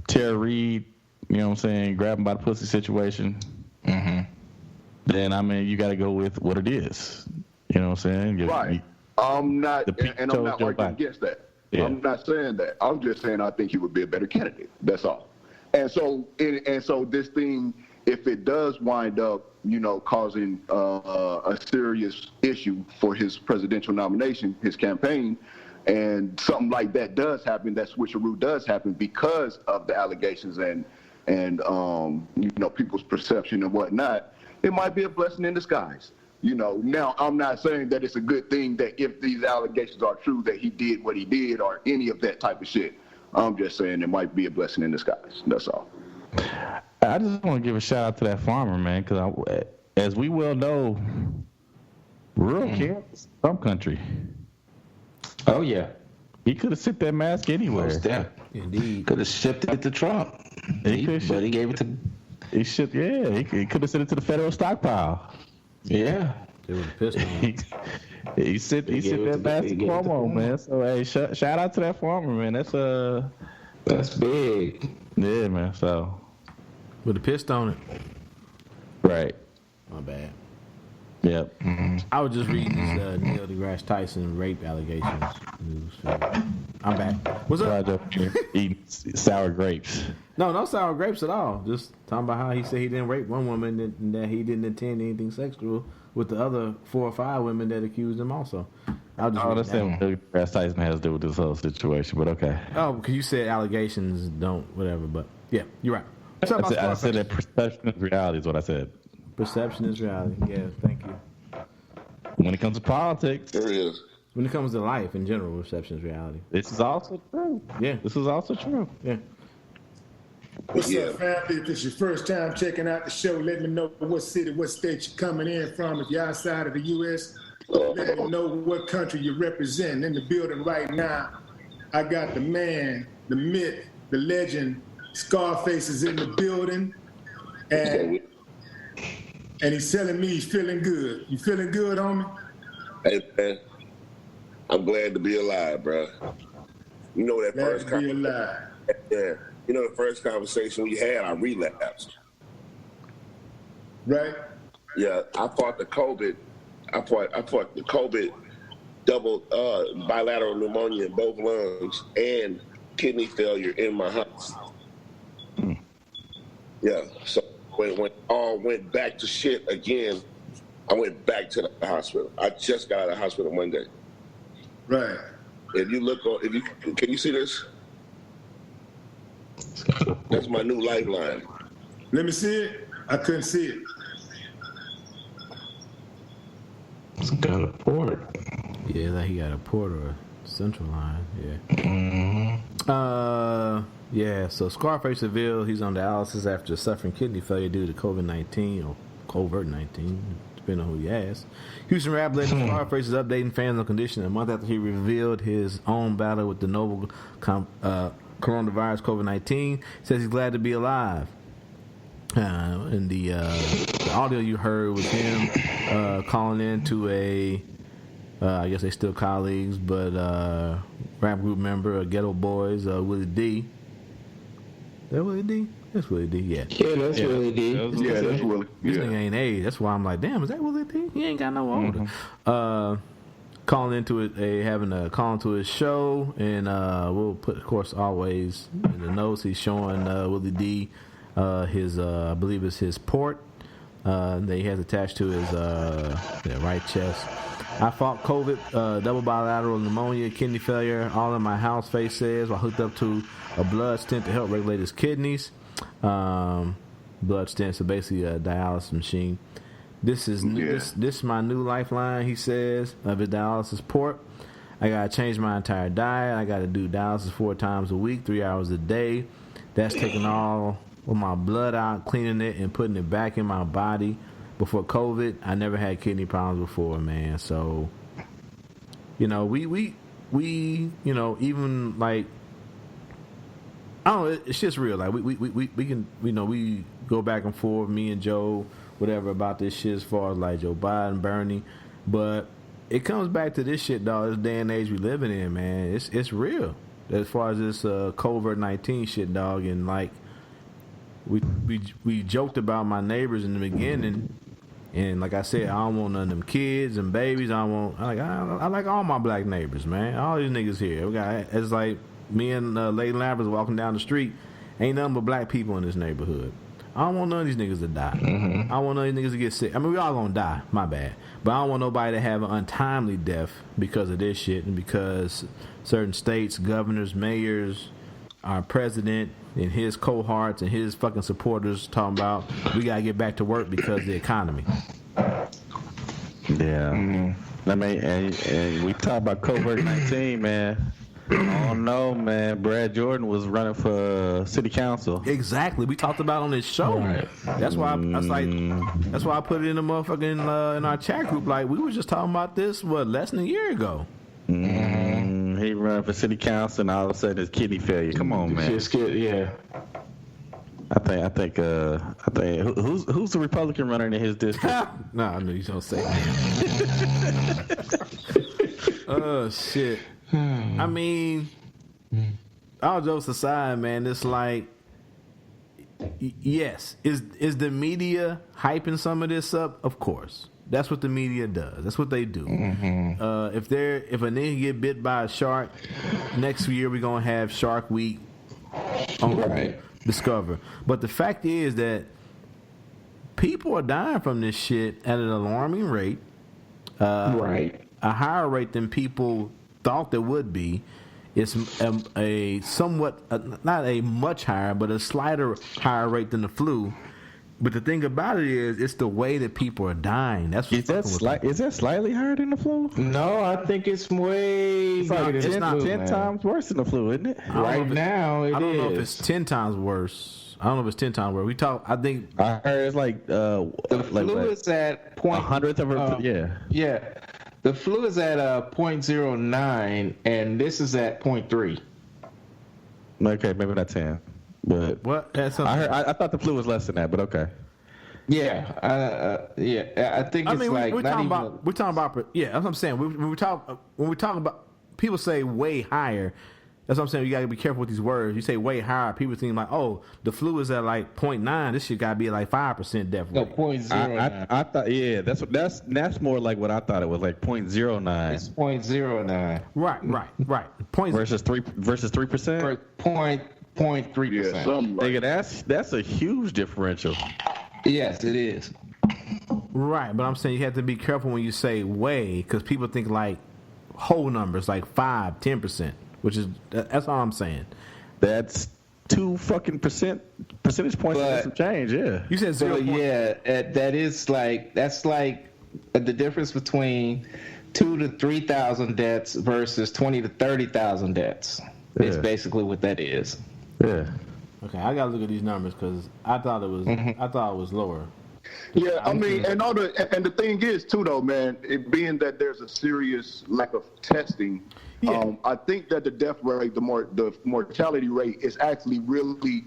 S11: Tara Reid, you know what I'm saying, grab him by the pussy situation, then I mean you got to go with what it is. You know what I'm saying?
S12: Right. I'm not arguing against that. Yeah. I'm not saying that. I'm just saying I think he would be a better candidate. That's all. And so this thing, if it does wind up, you know, causing a serious issue for his presidential nomination, his campaign, and something like that does happen, that switcheroo does happen because of the allegations and you know, people's perception and whatnot, it might be a blessing in disguise. You know, now I'm not saying that it's a good thing that if these allegations are true that he did what he did or any of that type of shit. I'm just saying it might be a blessing in disguise. That's all.
S11: I just want to give a shout out to that farmer, man, because as we well know, rural Kansas, some country.
S6: Oh yeah,
S11: he could have sent that mask anywhere.
S6: Indeed, could have shipped it to Trump. But he gave it to.
S11: He shipped. Yeah, he could have sent it to the federal stockpile.
S6: Yeah,
S8: it was pissed off.
S11: He sent that mask to Cuomo, man. So hey, shout out to that farmer, man.
S6: That's big.
S11: Yeah, man. So.
S8: With a pissed on it.
S11: Right.
S8: My bad.
S11: Yep.
S8: I was just reading this Neil deGrasse Tyson rape allegations news. I'm back. What's up?
S11: Eating sour grapes.
S8: No sour grapes at all. Just talking about how he said he didn't rape one woman and that he didn't intend anything sexual with the other 4 or 5 women that accused him also.
S11: I don't understand what deGrasse Tyson has to do with this whole situation, but okay.
S8: Oh, because you said allegations don't, whatever, but yeah, you're right.
S11: I said that perception is reality is what I said.
S8: Perception is reality. Yeah, thank you.
S11: When it comes to politics,
S12: there is.
S8: When it comes to life in general, perception is reality.
S11: This is also true.
S8: Yeah,
S11: this is also true.
S8: Yeah.
S14: What's up, family? If it's your first time checking out the show, let me know what city, what state you're coming in from. If you're outside of the U.S., let me know what country you represent. In the building right now, I got the man, the myth, the legend, Scarface is in the building, and he's telling me he's feeling good. You feeling good, homie?
S15: Hey, man, I'm glad to be alive, bro. You know that
S14: glad to be alive.
S15: Yeah. You know the first conversation we had, I relapsed.
S14: Right.
S15: Yeah, I fought the COVID. I fought the COVID double bilateral pneumonia in both lungs and kidney failure in my house. Yeah, so when all went back to shit again, I went back to the hospital. I just got out of the hospital Monday.
S14: Right.
S15: If you look on, can you see this? That's my new lifeline.
S14: Let me see it. I couldn't see it.
S11: It's got a port.
S8: Yeah, like he got a port or a central line. Yeah.
S11: Mm-hmm.
S8: Yeah. So Scarface revealed he's on dialysis after suffering kidney failure due to COVID-19 or Covert 19, depending on who you ask. Houston rap legend Scarface is updating fans on condition a month after he revealed his own battle with the novel coronavirus COVID-19. Says he's glad to be alive. And the audio you heard was him calling in to a, I guess they still colleagues, but rap group member, Ghetto Boys, Willie D. Is that Willie D? That's Willie D, yeah.
S5: Yeah, that's Willie D.
S12: Yeah, that's Willie.
S8: This nigga ain't age. That's why I'm like, damn, is that Willie D? He ain't got no older. Calling into it, having a call into his show, and we'll put, of course, always in the notes. He's showing Willie D his, I believe it's his port that he has attached to his right chest. I fought COVID, double bilateral pneumonia, kidney failure, all in my house, Face says, while hooked up to a blood stent to help regulate his kidneys. Blood stent, so basically a dialysis machine. This is this my new lifeline, he says, of his dialysis port. I gotta change my entire diet. I gotta do dialysis 4 times a week, 3 hours a day. That's taking all of my blood out, cleaning it, and putting it back in my body. Before COVID, I never had kidney problems before, man. So, you know, we you know, even like, I don't know, it's just real. Like we can, you know, we go back and forth, me and Joe, whatever, about this shit as far as like Joe Biden, Bernie, but it comes back to this shit, dog. This day and age we living in, man. It's real as far as this COVID-19 shit, dog. And like we joked about my neighbors in the beginning. And like I said, I don't want none of them kids and babies. I like all my black neighbors, man. All these niggas here. It's like me and Lady Lambert walking down the street. Ain't nothing but black people in this neighborhood. I don't want none of these niggas to die. I don't want none of these niggas to get sick. I mean, we all gonna die. My bad. But I don't want nobody to have an untimely death because of this shit and because certain states, governors, mayors, our president and his cohorts and his fucking supporters talking about we gotta get back to work because of the economy.
S11: Yeah. I mean, and we talk about COVID-19, man. Oh no, man! Brad Jordan was running for city council.
S8: Exactly. We talked about it on this show. Right. That's why that's why I put it in the motherfucking in our chat group. Like we were just talking about this less than a year ago.
S11: He ran for city council, and all of a sudden his kidney failure. Come on, man.
S5: Yeah.
S11: I think who's the Republican runner in his district?
S8: No, I knew you was gonna say that. Oh shit. I mean, all jokes aside, man, it's like, yes, is the media hyping some of this up? Of course. That's what the media does. That's what they do. If a nigga get bit by a shark, next year we're gonna have Shark Week on Discover. But the fact is that people are dying from this shit at an alarming rate. A higher rate than people thought there would be. It's a somewhat, not a much higher, but a slighter higher rate than the flu. But the thing about it is, it's the way that people are dying. That's
S11: is that slightly higher than the flu?
S5: No, I think it's way.
S11: It's like 10 times worse than the flu, isn't it?
S5: Right now, it is.
S8: I don't know if it's 10 times worse. I don't know if it's 10 times worse. I think
S11: I heard it's like
S5: the flu is at
S11: 100th of a
S5: yeah. The flu is at 0.09, and this is at 0.3.
S11: Okay, maybe not 10. But
S8: what?
S11: I thought the flu was less than that, but okay.
S5: Yeah, I think it's
S8: we're talking about. Yeah, that's what I'm saying. When we talk about, people say way higher. That's what I'm saying. You gotta be careful with these words. You say way higher, people think like, oh, the flu is at like 0.9. This shit gotta be at like 5% death rate.
S11: No, 0.09. I thought that's more like what I thought it was, like 0.09.
S5: It's 0.09.
S8: Right.
S11: Versus 3%.
S5: 0.3%.
S12: Yeah, something like
S11: Nigga, that's a huge differential.
S5: Yes, it is.
S8: Right, but I'm saying you have to be careful when you say way, because people think like whole numbers, like 5, 10%, which is that's all I'm saying.
S11: That's 2 fucking percentage points and some change. Yeah,
S8: you said 0.
S5: Yeah, that's like the difference between 2,000 to 3,000 deaths versus 20,000 to 30,000 deaths.
S11: Yeah.
S5: It's basically what that is.
S11: Yeah.
S8: Okay, I gotta look at these numbers because I thought it was lower.
S12: Yeah, I mean, and the thing is too, though, man, it being that there's a serious lack of testing, I think that the death rate, the mortality rate is actually really,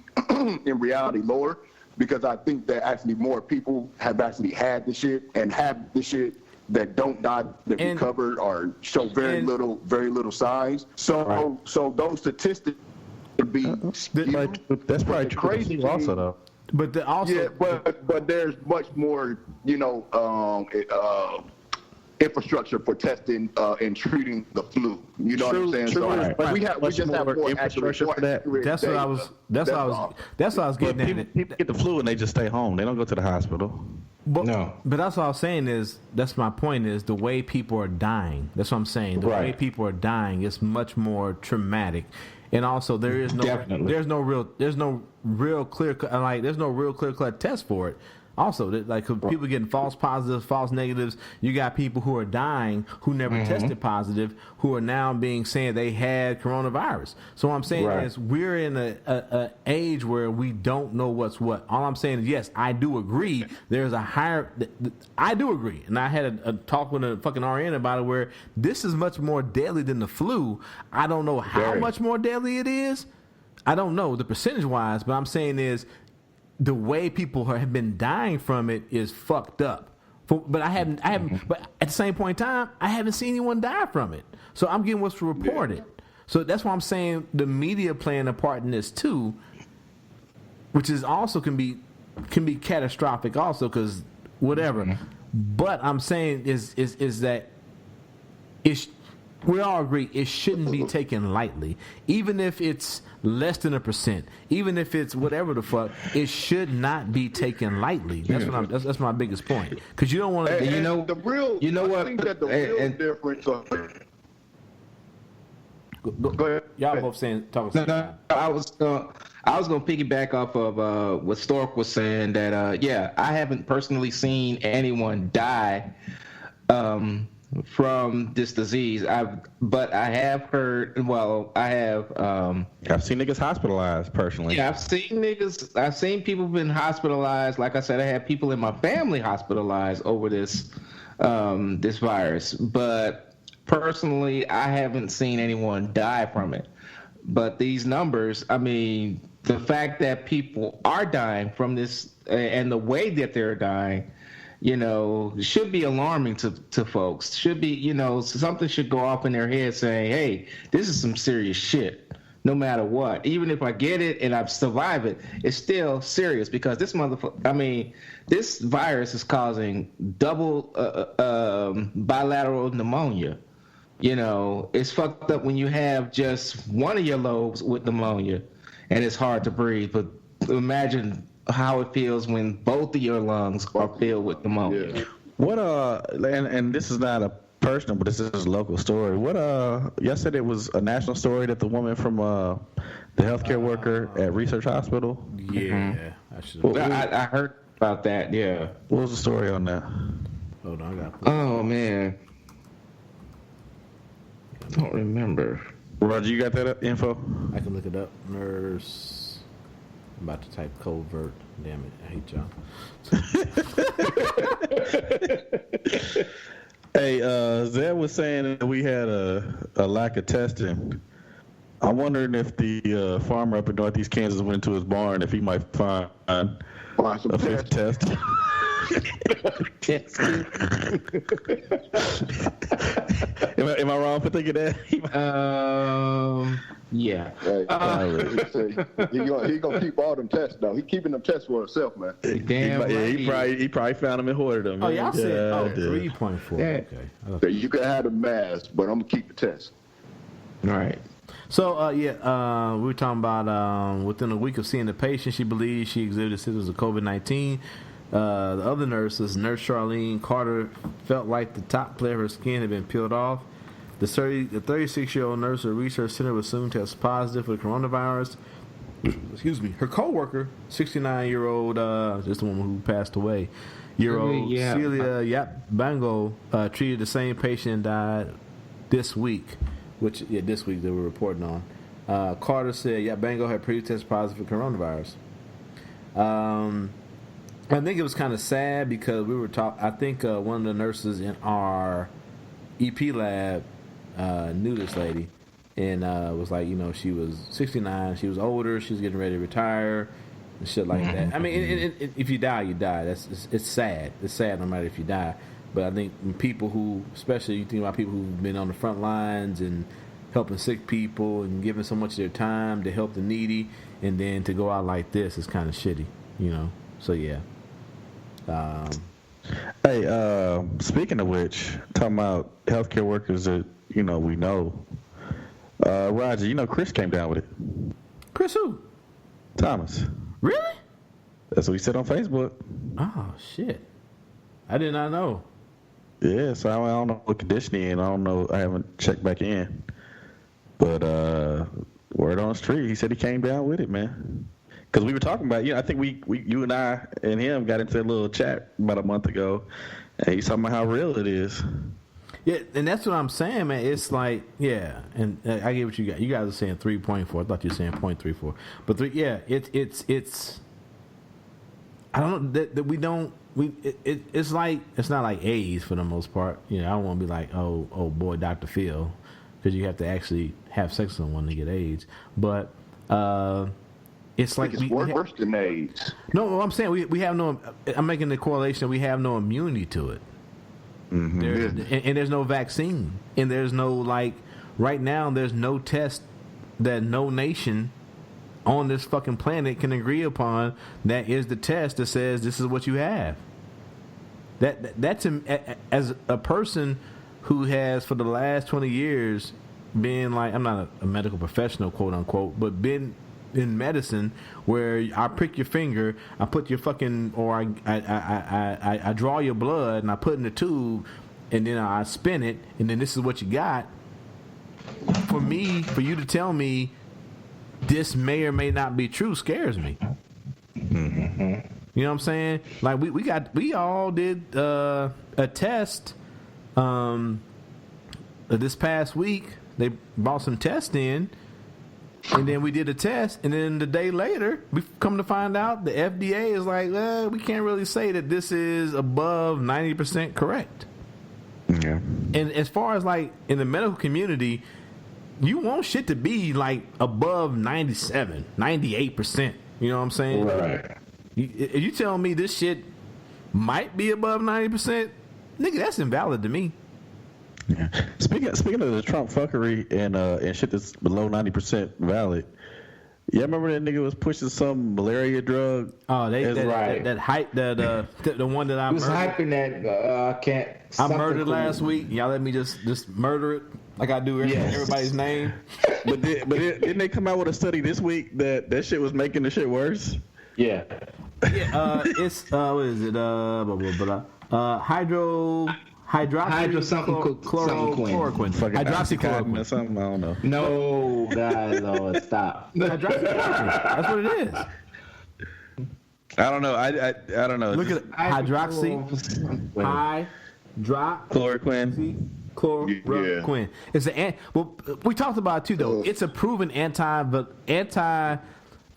S12: in reality, lower, because I think that actually more people have actually had the shit and have the shit that don't die, that recovered or show very little signs. So those statistics would be skewed.
S11: That's probably
S12: the
S11: true
S12: crazy
S11: also, though.
S8: But
S12: but there's much more, infrastructure for testing and treating the flu. You know what I'm saying? So we just have more
S11: infrastructure for that.
S8: That's what I was getting at.
S11: People get the flu and they just stay home. They don't go to the hospital.
S8: But that's what I was saying is, that's my point is the way people are dying. That's what I'm saying. The way people are dying is much more traumatic. And also there's no real clear cut test for it. Also, like people getting false positives, false negatives. You got people who are dying who never tested positive, who are now being saying they had coronavirus. So what I'm saying is we're in a age where we don't know what's what. All I'm saying is, yes, I do agree. There's a higher. I do agree, and I had a talk with a fucking RN about it, where this is much more deadly than the flu. I don't know how much more deadly it is. I don't know the percentage wise, but I'm saying is, the way people have been dying from it is fucked up. But I haven't. But at the same point in time, I haven't seen anyone die from it. So I'm getting what's reported. So that's why I'm saying the media playing a part in this too, which is also can be catastrophic also, because whatever. But I'm saying is that we all agree it shouldn't be taken lightly, even if it's less than 1%, even if it's whatever the fuck, it should not be taken lightly. That's my biggest point, because you don't want to.
S12: I think that the real difference. Go ahead.
S8: Y'all both talking.
S5: No, I was gonna piggyback off of what Stork was saying, that I haven't personally seen anyone die from this disease. But I have heard. Well, I have.
S11: I've seen niggas hospitalized personally.
S5: Yeah, I've seen people been hospitalized. Like I said, I had people in my family hospitalized over this virus. But personally, I haven't seen anyone die from it. But these numbers, I mean, the fact that people are dying from this and the way that they're dying, should be alarming to folks. Should be, something should go off in their head saying, hey, this is some serious shit, no matter what. Even if I get it and I survive it, it's still serious, because this this virus is causing double bilateral pneumonia. It's fucked up when you have just one of your lobes with pneumonia and it's hard to breathe. But imagine how it feels when both of your lungs are filled with pneumonia.
S11: Yeah. What and this is not a personal, but this is a local story. What y'all said it was a national story that the woman from the healthcare worker at Research Hospital.
S8: Yeah,
S5: I heard about that. Yeah.
S11: What was the story on that?
S8: Hold on, I got.
S5: Oh man, I don't remember.
S11: Roger, you got that info?
S8: I can look it up. Nurse. I'm about to type Covert. Damn it, I hate y'all.
S11: Hey, Zed was saying that we had a lack of testing. I'm wondering if the farmer up in Northeast Kansas went to his barn, if he might find a fifth test. Am I wrong for thinking that?
S5: Yeah.
S12: He gonna keep all them tests though. He keeping them tests for himself, man.
S5: Damn.
S6: He probably found them and hoarded them.
S8: Oh, y'all said
S6: 3.4.
S8: Okay.
S12: So you can have the mask, but I'm gonna keep the test.
S5: Right.
S8: So, we were talking about within a week of seeing the patient, she believes she exhibited symptoms of COVID-19. The other nurses, Nurse Charlene Carter, felt like the top layer of her skin had been peeled off. The 36-year-old nurse at a research center was soon tested positive for the coronavirus. Excuse me. Her co-worker, 69-year-old, just the woman who passed away, Celia Yapbango, treated the same patient and died this week. This week they were reporting on. Carter said Yapbango had previously tested positive for coronavirus. I think it was kind of sad because we were talking. I think one of the nurses in our EP lab knew this lady and was like, she was 69, she was older, she was getting ready to retire and shit like that. I mean, if you die, you die. It's sad. It's sad no matter if you die. But I think when people who, especially you think about people who've been on the front lines and helping sick people and giving so much of their time to help the needy, and then to go out like this is kind of shitty, So yeah.
S11: Hey, speaking of which, talking about healthcare workers that we know. Roger, Chris came down with it.
S8: Chris who?
S11: Thomas.
S8: Really?
S11: That's what he said on Facebook.
S8: Oh shit! I did not know.
S11: Yeah, so I don't know what condition he in. I don't know. I haven't checked back in. But word on the street, he said he came down with it, man. Because we were talking about, I think you and I and him got into a little chat about a month ago, and he's talking about how real it is.
S8: Yeah, and that's what I'm saying, man. It's like, yeah, and I get what you got. You guys are saying 3.4. I thought you were saying 0.34. But it's. I don't know that we don't. It's like it's not like AIDS for the most part. I don't want to be like, oh boy, Dr. Phil, because you have to actually have sex with someone to get AIDS. But it's like
S12: it's worse than AIDS.
S8: No, I'm saying we have no. I'm making the correlation. We have no immunity to it. Mm-hmm. And there's no vaccine, and there's no right now. There's no test that no nation on this fucking planet can agree upon that is the test that says this is what you have. That's as a person who has for the last 20 years been I'm not a medical professional, quote unquote, but been in medicine where I prick your finger, I put your fucking, or I draw your blood and I put in the tube and then I spin it and then this is what you got. For you to tell me this may or may not be true scares me. Mm-hmm. You know what I'm saying? Like we all did a test this past week. They brought some tests in, and then we did a test, and then the day later we come to find out the FDA is like, we can't really say that this is above 90% correct. Yeah. And as far as in the medical community, you want shit to be above 97, 98%. You know what I'm saying? Right. If you tell me this shit might be above 90%, nigga, that's invalid to me.
S11: Yeah. Speaking of the Trump fuckery and shit that's below 90% valid, yeah, remember that nigga was pushing some malaria drug?
S8: Oh, that hype the one that I
S5: was hyping that
S8: I murdered last week. Y'all let me just murder it like I do everybody's name.
S11: But didn't they come out with a study this week that shit was making the shit worse?
S5: Yeah.
S8: Yeah. It's what is it? Hydroxychloroquine.
S11: Hydroxychloroquine. Something I don't know.
S5: No, guys, stop.
S8: Hydroxychloroquine. That's what it is.
S11: I don't know. I don't know.
S8: Look at hydroxychloroquine. Chloroquine. It's we talked about it too though. It's a proven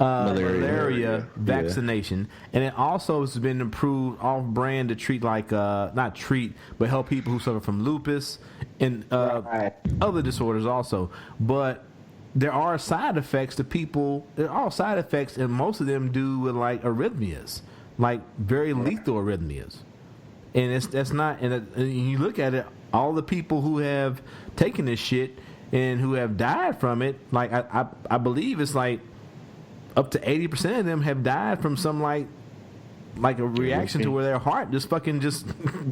S8: malaria vaccination, and it also has been approved off-brand to treat not treat, but help people who suffer from lupus and other disorders also. But there are side effects to people. There are all side effects, and most of them do with arrhythmias, very lethal arrhythmias. And that's not. And you look at it, all the people who have taken this shit and who have died from it. Like I believe it's like up to 80% of them have died from some like a reaction to where their heart just fucking just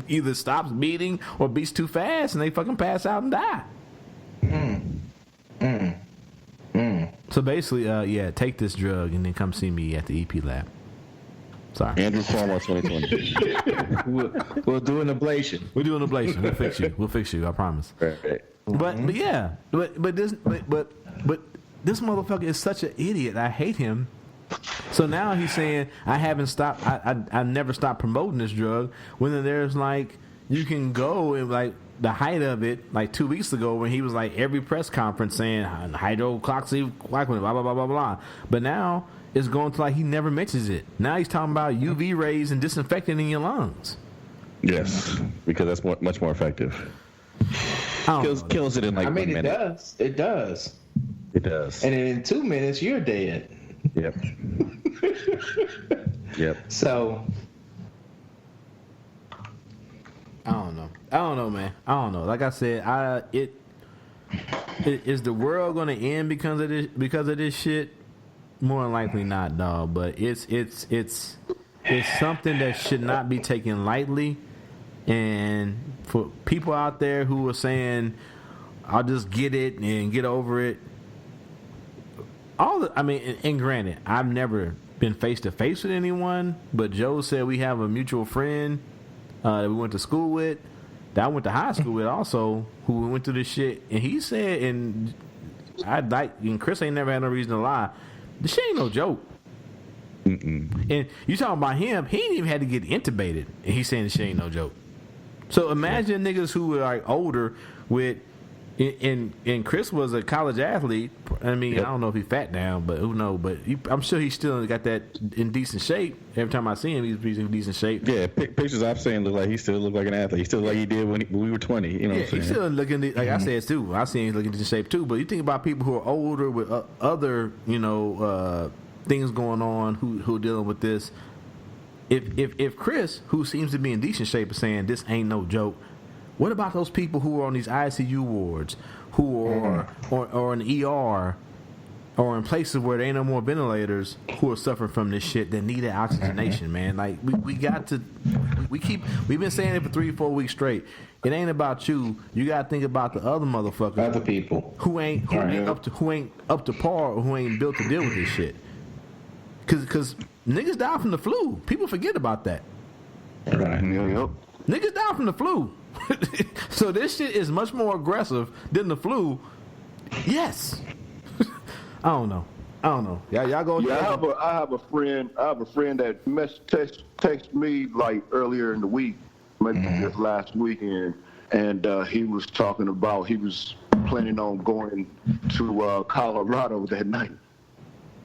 S8: either stops beating or beats too fast and they fucking pass out and die. So basically, take this drug and then come see me at the EP lab. Sorry.
S11: Andrew Cuomo 2020.
S5: We'll do an ablation.
S8: We'll do an ablation. We'll fix you. We'll fix you. I promise.
S11: Right.
S8: But this motherfucker is such an idiot. I hate him. So now he's saying I haven't stopped. I never stopped promoting this drug. When then there's like you can go and like the height of it, like 2 weeks ago when he was like every press conference saying hydroxychloroquine, blah blah blah blah blah. But now it's going to like he never mentions it. Now he's talking about UV rays and disinfecting in your lungs.
S11: Yes, because that's much more effective. Kills it in like 1 minute.
S5: It does.
S11: It does.
S5: And in 2 minutes, you're dead.
S11: Yep.
S5: So
S8: I don't know, man. I don't know. Like I said, is the world going to end because of this shit? More than likely not, dog. But it's something that should not be taken lightly. And for people out there who are saying, "I'll just get it and get over it," and granted, I've never been face to face with anyone, but Joe said we have a mutual friend that we went to school with, that I went to high school with also, who went through this shit, and he said, and Chris ain't never had no reason to lie, this shit ain't no joke. And you talking about him, he ain't even had to get intubated, and he's saying this shit ain't no joke. So imagine niggas who were like older with, and Chris was a college athlete. I mean, I don't know if he fat down, but who knows? But I'm sure he's still got that in decent shape. Every time I see him, he's in decent shape.
S11: Yeah, pictures I've seen look like he still look like an athlete. He still like he did when we were 20. You know what I'm saying?
S8: He's still looking like I said too. I seen he's looking in shape too. But you think about people who are older with other, things going on who are dealing with this. If Chris, who seems to be in decent shape, is saying this ain't no joke, what about those people who are on these ICU wards, who are or in the ER, or in places where there ain't no more ventilators, who are suffering from this shit that need that oxygenation, man? Like we've been saying it for 3-4 weeks straight. It ain't about you. You gotta think about the other motherfuckers,
S5: other people
S8: who ain't up to par, or who ain't built to deal with this shit. Cause niggas die from the flu. People forget about that.
S5: Right. Yep.
S8: Niggas die from the flu. So this shit is much more aggressive than the flu. Yes. I don't know. Y'all go.
S12: Yeah, I have a friend that text me like earlier in the week, maybe just last weekend, and he was talking about he was planning on going to Colorado that night,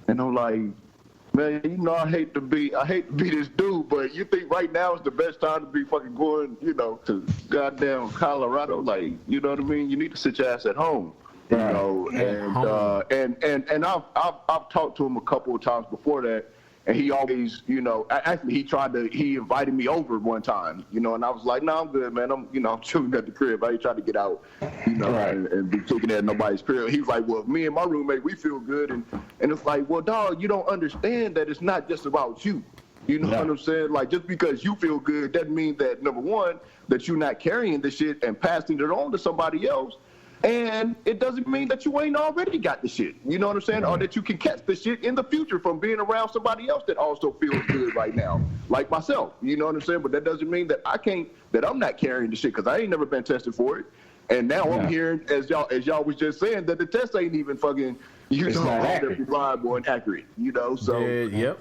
S12: and I'm like, man, I hate to be this dude, but you think right now is the best time to be fucking going, to goddamn Colorado? Like, you know what I mean? You need to sit your ass at home, and I've talked to him a couple of times before that, and he always, actually he invited me over one time, and I was like, no, I'm good, man. I'm chilling at the crib. I ain't trying to get out, and be kicking at nobody's crib. He was like, well, me and my roommate, we feel good, and it's like, well, dog, you don't understand that it's not just about you. You know what I'm saying? Like, just because you feel good doesn't mean that, number one, that you're not carrying the shit and passing it on to somebody else. And it doesn't mean that you ain't already got the shit. You know what I'm saying? Or that you can catch the shit in the future from being around somebody else that also feels good right now, like myself. You know what I'm saying? But that doesn't mean that I'm not carrying the shit, because I ain't never been tested for it. And now I'm hearing, as y'all was just saying, that the test ain't even fucking, reliable and accurate. So yeah,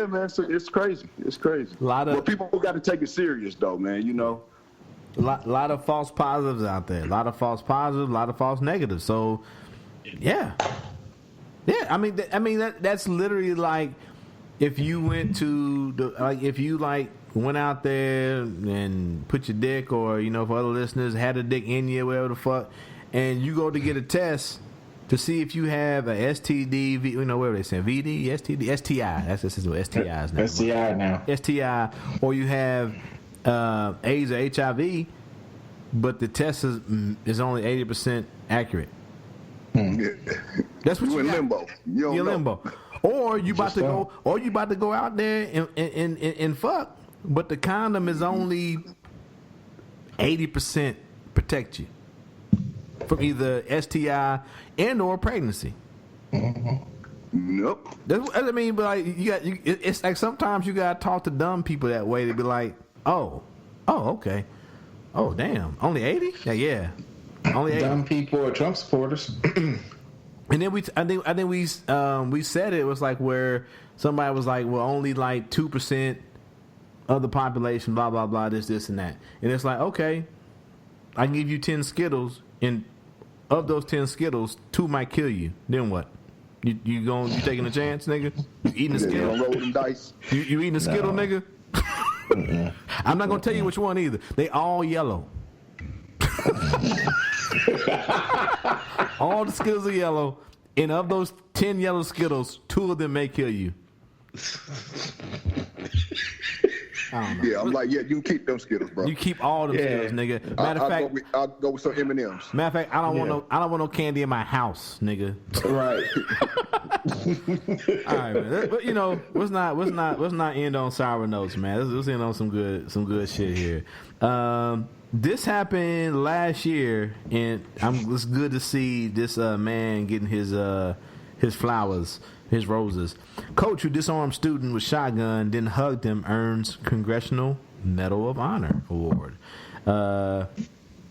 S12: man. So it's crazy. It's crazy. But people got to take it serious, though, man.
S8: A lot of false positives out there. A lot of false positives, a lot of false negatives. So, yeah. I mean, that's literally like if you went to went out there and put your dick, or for other listeners, had a dick in you, whatever the fuck, and you go to get a test to see if you have a STD, whatever they say, VD, STD, STI. That's what STIs now.
S5: STI now.
S8: STI, or you have AIDS or HIV, but the test is only 80% accurate. That's what
S12: you in
S8: got.
S12: limbo. You're
S8: in limbo. Or you about to go. Or you about to go out there and fuck, but the condom is only 80% protect you from either STI and or pregnancy.
S12: Nope.
S8: That's, I mean, but like it's like sometimes you gotta talk to dumb people that way to be like, oh, okay, oh damn, only 80? Yeah, only 80.
S5: Dumb people or Trump supporters.
S8: And then I think we said it was like where somebody was like, well, only like 2% of the population, blah blah blah, this and that, and it's like, okay, I can give you 10 Skittles, and of those 10 Skittles, 2 might kill you. Then what? You taking a chance, nigga? You eating a Skittle?
S12: Rolling dice.
S8: You eating a Skittle, nigga? I'm not gonna tell you which one either. They all yellow. All the Skittles are yellow, and of those 10 yellow Skittles, 2 of them may kill you. I don't know.
S12: Yeah, I'm like, yeah, you keep them Skittles, bro.
S8: You keep all them Skittles, nigga. Matter of fact,
S12: I'll go with some M&Ms.
S8: Matter of fact, I don't want no candy in my house, nigga.
S5: Right.
S8: All right, man. But you know, let's not end on sour notes, man. Let's end on some good shit here. This happened last year, and it's good to see this man getting his flowers, his roses. Coach who disarmed student with shotgun, then hugged him, earns Congressional Medal of Honor award.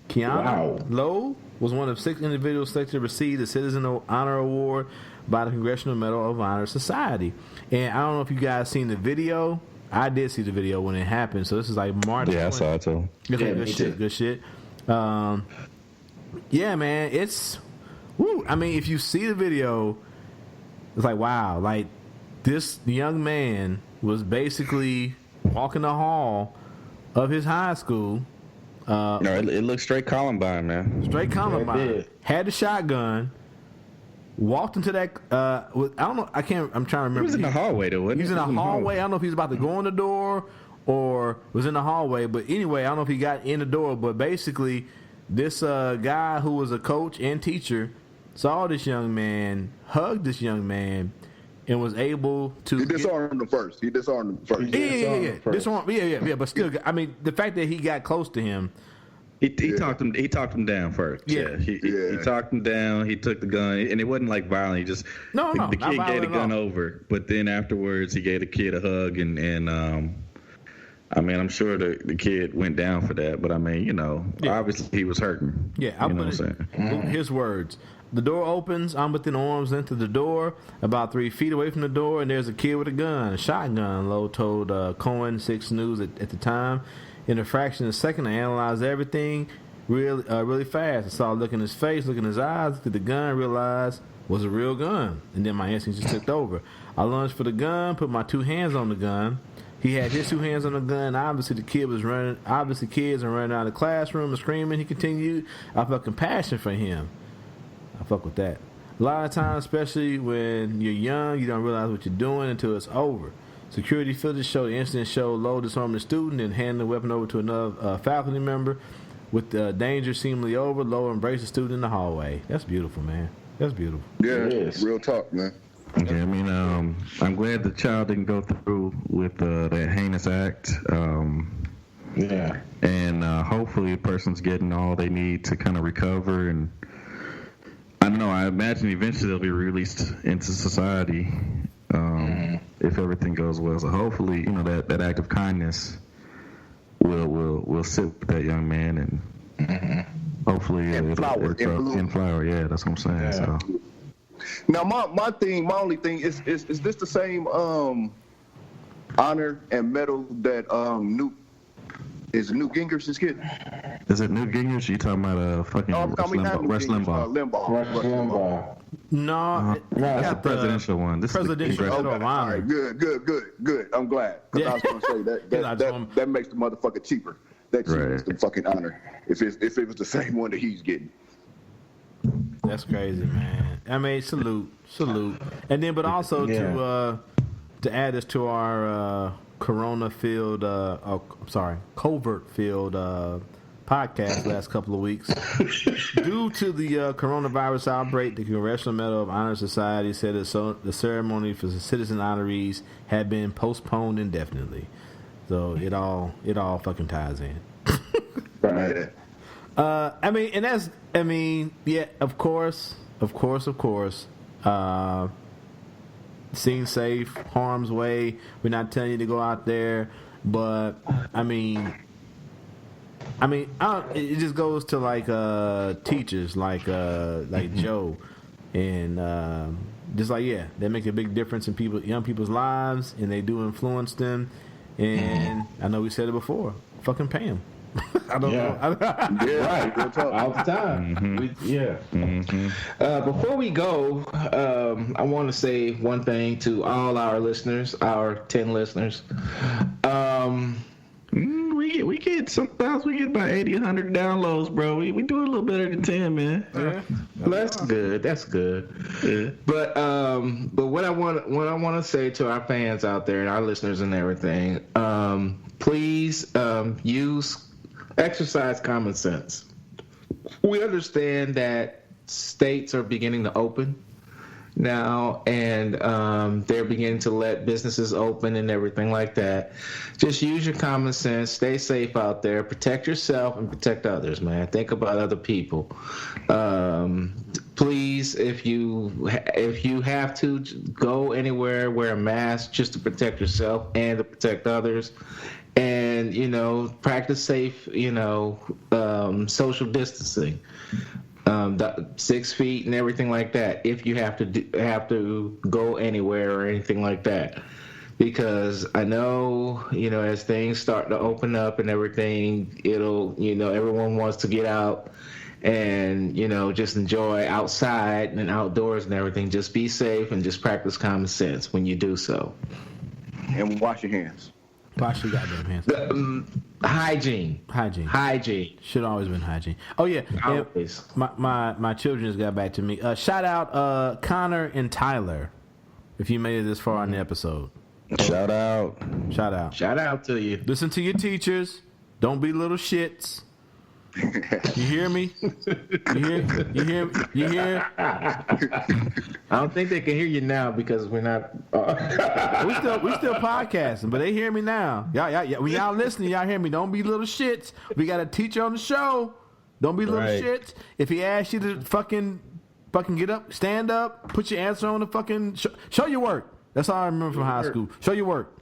S8: Keanu Lowe was one of 6 individuals selected to receive the Citizen Honor Award by the Congressional Medal of Honor Society. And I don't know if you guys seen the video. I did see the video when it happened. So this is like March.
S11: Yeah, I saw it too.
S8: Okay, good shit. Yeah, man, it's woo. I mean, if you see the video, it's like, wow, like this young man was basically walking the hall of his high school.
S11: No, it looks straight Columbine, man.
S8: Straight Columbine. Had the shotgun. Walked into that. I don't know. I'm trying to remember.
S11: He was in the hallway, though. Wasn't
S8: he was in the hallway. I don't know if he was about to go in the door or was in the hallway. But anyway, I don't know if he got in the door. But basically, this guy who was a coach and teacher saw this young man, hugged this young man, and was able to.
S12: He disarmed him first.
S8: Yeah. But still, I mean, the fact that he got close to him.
S6: He talked him down first. Yeah. He talked him down. He took the gun, and it wasn't like violent. He just the kid gave the gun over, but then afterwards he gave the kid a hug, and I mean, I'm sure the kid went down for that, but I mean, you know, obviously he was hurting.
S8: Yeah,
S6: you know what I'm saying?
S8: His words. The door opens. I'm within arm's length of the door, about 3 feet away from the door, and there's a kid with a gun, a shotgun. Lowe told Cohen 6 News at the time. In a fraction of a second, I analyzed everything really fast. I saw a look in his face, look in his eyes, looked at the gun, realized it was a real gun. And then my instincts just took over. I lunged for the gun, put my 2 hands on the gun. He had his 2 hands on the gun. Obviously, the kid was running. Obviously, kids are running out of the classroom and screaming. He continued. I felt compassion for him. I fuck with that. A lot of times, especially when you're young, you don't realize what you're doing until it's over. Security footage showed the incident showed Lowe disarming the student and handing the weapon over to another faculty member. With the danger seemingly over, Lowe embraced the student in the hallway. That's beautiful, man. That's beautiful.
S12: Yeah, real talk, man.
S11: Yeah, I mean, I'm glad the child didn't go through with that heinous act.
S5: Yeah.
S11: And hopefully the person's getting all they need to kind of recover. And I don't know, I imagine eventually they'll be released into society. If everything goes well, so hopefully, you know, that act of kindness will sit with that young man, and hopefully it'll flower. Yeah, that's what I'm saying. Yeah. So
S12: now, my only thing is this the same honor and medal that Newt Gingrich is getting?
S11: Is it Newt Gingrich? You talking about fucking Rush Limbaugh?
S8: No,
S11: that's the presidential one. This
S8: presidential
S11: is the
S8: Medal of Honor.
S12: Good. I'm glad, because I was going to say that makes the motherfucker cheaper. That cheapens the fucking honor. If it was the same one that he's getting.
S8: That's crazy, man. I mean, salute, and then, but also to add this to our covert field podcast last couple of weeks. Due to the coronavirus outbreak, the Congressional Medal of Honor Society said that the ceremony for the citizen honorees had been postponed indefinitely. So it all fucking ties in.
S5: Right.
S8: Yeah, of course. Staying safe, harm's way. We're not telling you to go out there, but it just goes to like teachers, like Joe, and just like they make a big difference in young people's lives, and they do influence them. And I know we said it before. Fucking pay them. I don't know.
S5: Right. All the time. Before we go, I want to say one thing to all our listeners, our 10 listeners.
S6: We get sometimes we get about 80, 100 downloads, bro. We do a little better than 10, man.
S5: That's good. Yeah. But what I want to say to our fans out there and our listeners and everything, please exercise common sense. We understand that states are beginning to open now, and they're beginning to let businesses open and everything like that. Just use your common sense. Stay safe out there. Protect yourself and protect others, man. Think about other people. Please, if you have to go anywhere, wear a mask just to protect yourself and to protect others. And practice safe, social distancing. 6 feet and everything like that, if you have to go anywhere or anything like that, because I know as things start to open up and everything, it'll everyone wants to get out and just enjoy outside and outdoors and everything. Just be safe and just practice common sense when you do so,
S12: and wash your hands.
S8: Wash your goddamn hands.
S5: Hygiene.
S8: Should always been hygiene. Oh yeah,
S5: always.
S8: My children just got back to me. Shout out Connor and Tyler, if you made it this far in the episode.
S11: Shout out
S5: to you.
S8: Listen to your teachers. Don't be little shits. You hear me? You hear?
S5: I don't think they can hear you now because we're not.
S8: we still podcasting, but they hear me now. Y'all, when y'all listening, y'all hear me. Don't be little shits. We got a teacher on the show. Don't be little shits. If he asks you to fucking get up, stand up, put your answer on the fucking show your work. That's all I remember from high school. Show your work.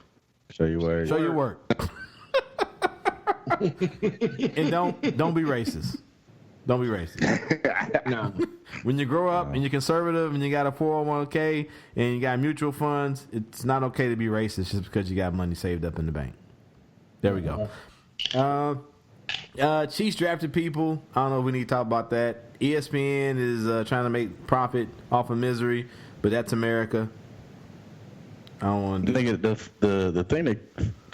S11: Show your work.
S8: And don't be racist. Don't be racist. No. When you grow up and you're conservative and you got a 401k and you got mutual funds, it's not okay to be racist just because you got money saved up in the bank. There we go. Chiefs drafted people. I don't know if we need to talk about that. ESPN is trying to make profit off of misery, but that's America. I don't want to.
S11: The thing that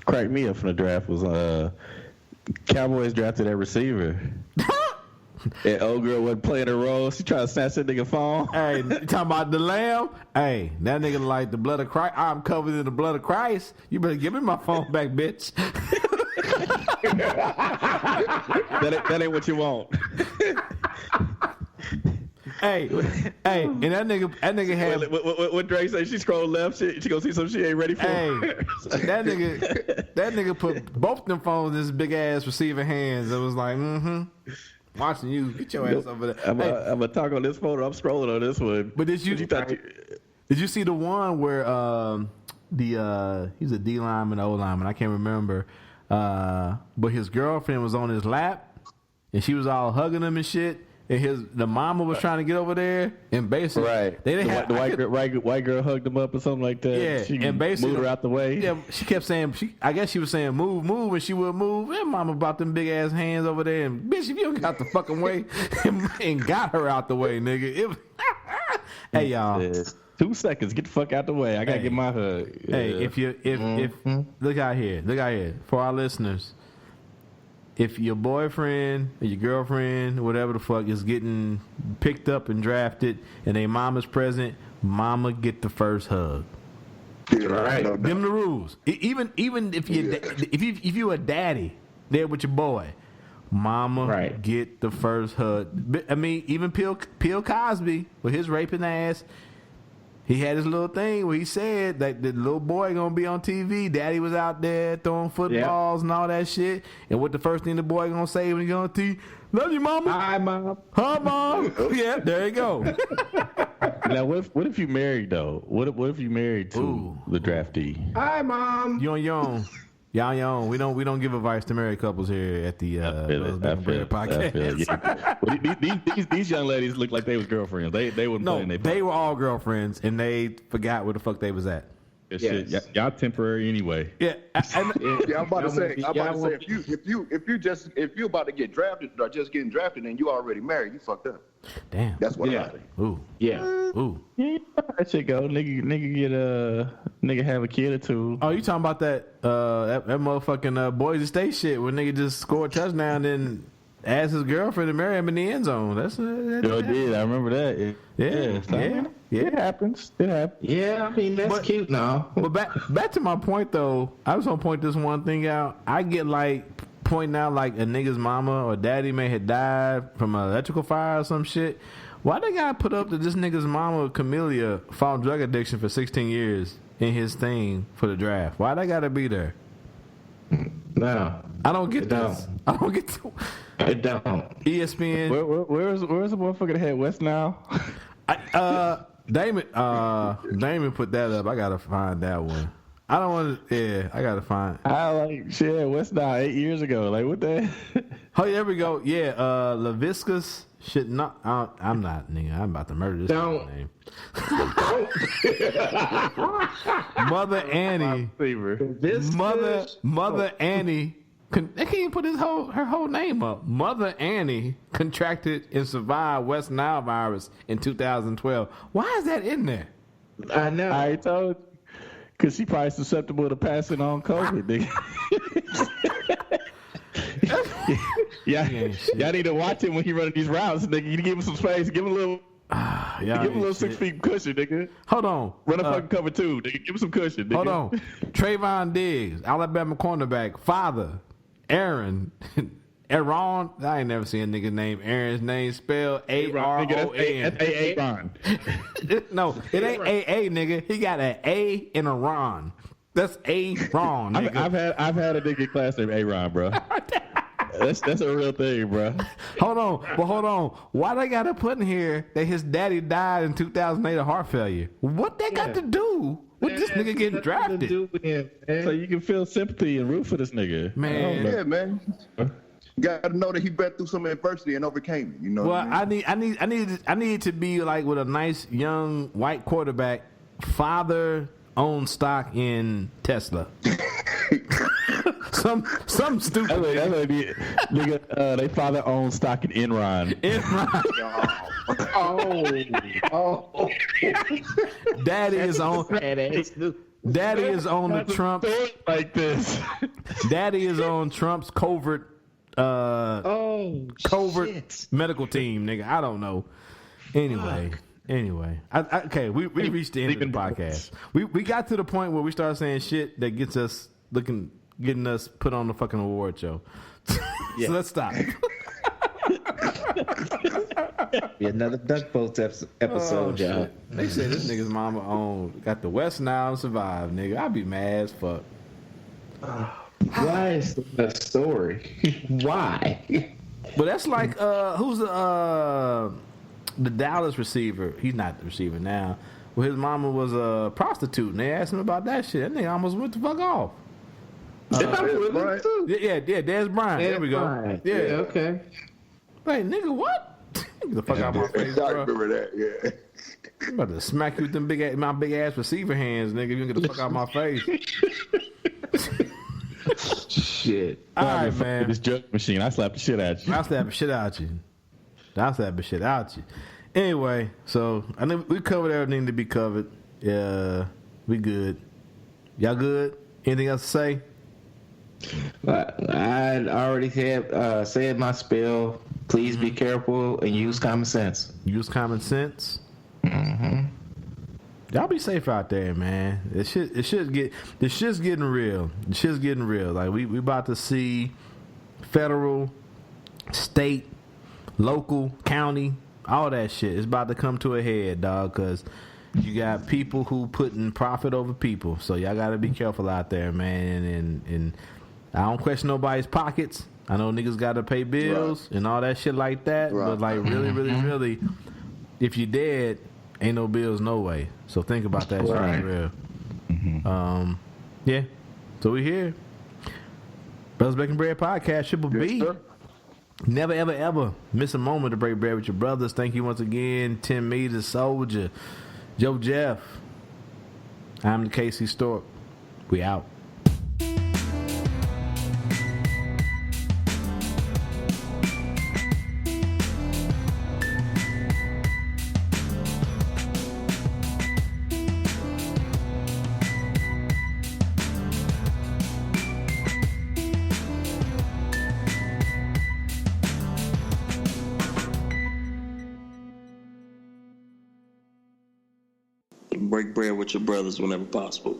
S11: cracked me up from the draft was Cowboys drafted that receiver. And old girl wasn't playing her role. She tried to snatch that nigga phone.
S8: Hey, you talking about the lamb? Hey, that nigga like the blood of Christ. I'm covered in the blood of Christ. You better give me my phone back, bitch.
S11: that ain't what you want.
S8: Hey, and that nigga had.
S11: What Drake say? She scrolled left. She gonna see some shit ain't ready for.
S8: Hey, that nigga put both them phones in his big ass receiving hands. It was like, watching you. Get your ass over there.
S11: I'm gonna talk on this photo. I'm scrolling on this one.
S8: But did you see the one where he's a D lineman, O lineman? I can't remember. But his girlfriend was on his lap, and she was all hugging him and shit. And the mama was trying to get over there, and basically, they didn't have
S11: the white girl hugged him up or something like that.
S8: Yeah,
S11: she
S8: and basically
S11: moved her out the way.
S8: Yeah, she kept saying, I guess she was saying move, and she would move. And mama brought them big ass hands over there, and bitch, if you don't got the fucking way, and got her out the way, nigga. Hey y'all,
S11: 2 seconds, get the fuck out the way. I gotta get my hug.
S8: Hey, if look out here for our listeners. If your boyfriend or your girlfriend, whatever the fuck, is getting picked up and drafted and their mama's present, mama get the first hug.
S12: Right.
S8: Them the rules. Even if you a daddy there with your boy, Mama get the first hug. I mean, even Bill Cosby with his raping ass, he had his little thing where he said that the little boy gonna be on TV. Daddy was out there throwing footballs and all that shit. And what the first thing the boy gonna say when he go on TV? Love you, mama.
S11: Hi, mom.
S8: Hi, mom. Yeah, there you go.
S11: Now, what if you married though? What if you married to the draftee?
S5: Hi, mom.
S8: You on your own. Y'all your own. We don't give advice to married couples here at the podcast.
S11: These young ladies look like they was girlfriends. They wouldn't play in their
S8: they were all girlfriends, and they forgot where the fuck they was at.
S11: Shit, y'all temporary anyway.
S8: Yeah,
S12: I'm about to say, if you about to get drafted or just getting drafted and you already married, you fucked up.
S8: Damn.
S12: That's what I think.
S8: Ooh.
S11: Yeah.
S8: Ooh.
S11: Yeah, that shit go. Nigga get nigga have a kid or two.
S8: Oh, you talking about that motherfucking Boise State shit where nigga just scored a touchdown and asked his girlfriend to marry him in the end zone. That's
S11: did. I remember that.
S8: Yeah.
S11: It happens. It happens.
S5: Yeah, I mean that's cute now.
S8: But back to my point though, I was gonna point this one thing out. I get like pointing out like a nigga's mama or daddy may have died from an electrical fire or some shit. Why they gotta put up that this nigga's mama Camellia fought drug addiction for 16 years in his thing for the draft? Why they gotta be there?
S5: No,
S8: I don't get this. I don't get to.
S5: It don't.
S8: ESPN.
S11: Where's the motherfucker that had West now?
S8: Damon put that up. I gotta find that one. I don't want to. Yeah, I gotta find.
S11: I like shit. West now 8 years ago. Like what the?
S8: Oh, there we go. Yeah, Laviscus should not. I'm not, nigga. I'm about to murder this name. Mother Annie. Mother Annie. They can't even put her whole name up. Mother Annie contracted and survived West Nile virus in 2012. Why is that in there?
S5: I know.
S11: I told you. Because she probably susceptible to passing on COVID, nigga. Y'all need to watch him when he running these routes, nigga. You give him some space. Give him a little... give him a little 6 feet cushion, nigga.
S8: Hold on.
S11: Run a fucking cover 2, nigga. Give him some cushion, nigga.
S8: Hold on. Trayvon Diggs, Alabama cornerback. Father, Aaron. Aaron. I ain't never seen a nigga named Aaron's name spelled A-R-O-N.
S11: That's Aaron.
S8: No, it ain't A-A, nigga. He got an A and a Ron. That's A-Ron, nigga.
S11: I've had a nigga in class named Aaron, bro. That's a real thing, bro.
S8: Hold on. Why they gotta put in here that his daddy died in 2008 of heart failure? What they got to do with this nigga getting drafted?
S11: So you can feel sympathy and root for this nigga.
S8: Man.
S12: Yeah, man. You gotta know that he been through some adversity and overcame it. You know.
S8: Well,
S12: what I mean?
S8: I need to be like with a nice young white quarterback. Father owned stock in Tesla. some stupid.
S11: Nigga, they father owned stock in Enron.
S8: Oh. Daddy is on the Trump
S11: like this.
S8: Daddy is on Trump's covert medical team, nigga. I don't know. Anyway, okay, we reached the end of the podcast. We got to the point where we start saying shit that gets us getting us put on the fucking award show. So let's stop.
S5: Be another Duck Boats episode, y'all.
S8: They said this nigga's mama got the West Nile survive, nigga. I'd be mad as fuck.
S5: Why is that story? Why?
S8: But that's like who's the Dallas receiver? He's not the receiver now. Well, his mama was a prostitute, and they asked him about that shit. That nigga almost went the fuck off.
S5: Des Bryant.
S8: There we go.
S5: Bryant. Yeah, okay.
S8: Wait, nigga, what? Get the fuck out of my face,
S12: I
S8: bro.
S12: remember that. Yeah.
S8: I'm about to smack you with them my big ass receiver hands, nigga. You can get the fuck out of my face.
S5: Shit.
S8: All right, man.
S11: This jug machine, I slapped the shit out you.
S8: I'll slap the shit out you. Anyway, so I know we covered everything to be covered. Yeah, we good. Y'all good? Anything else to say?
S5: I already said my spiel. Please be careful and use common sense.
S8: Use common sense.
S5: Mm-hmm.
S8: Y'all be safe out there, man. This shit's getting real. The shit's getting real. Like we about to see federal state, local, county, all that shit. It's about to come to a head, dog, because you got people who putting profit over people. So y'all got to be careful out there, man. And I don't question nobody's pockets. I know niggas got to pay bills and all that shit like that. Right. But like really, if you dead, ain't no bills, no way. So think about that shit for real. Yeah. So we here. Brothers Breaking Bread Podcast, Triple B.
S12: Sir.
S8: Never, ever, ever miss a moment to break bread with your brothers. Thank you once again, 10 Meters, Soldier, Joe Jeff. I'm the Casey Stork. We out.
S16: Break bread with your brothers whenever possible.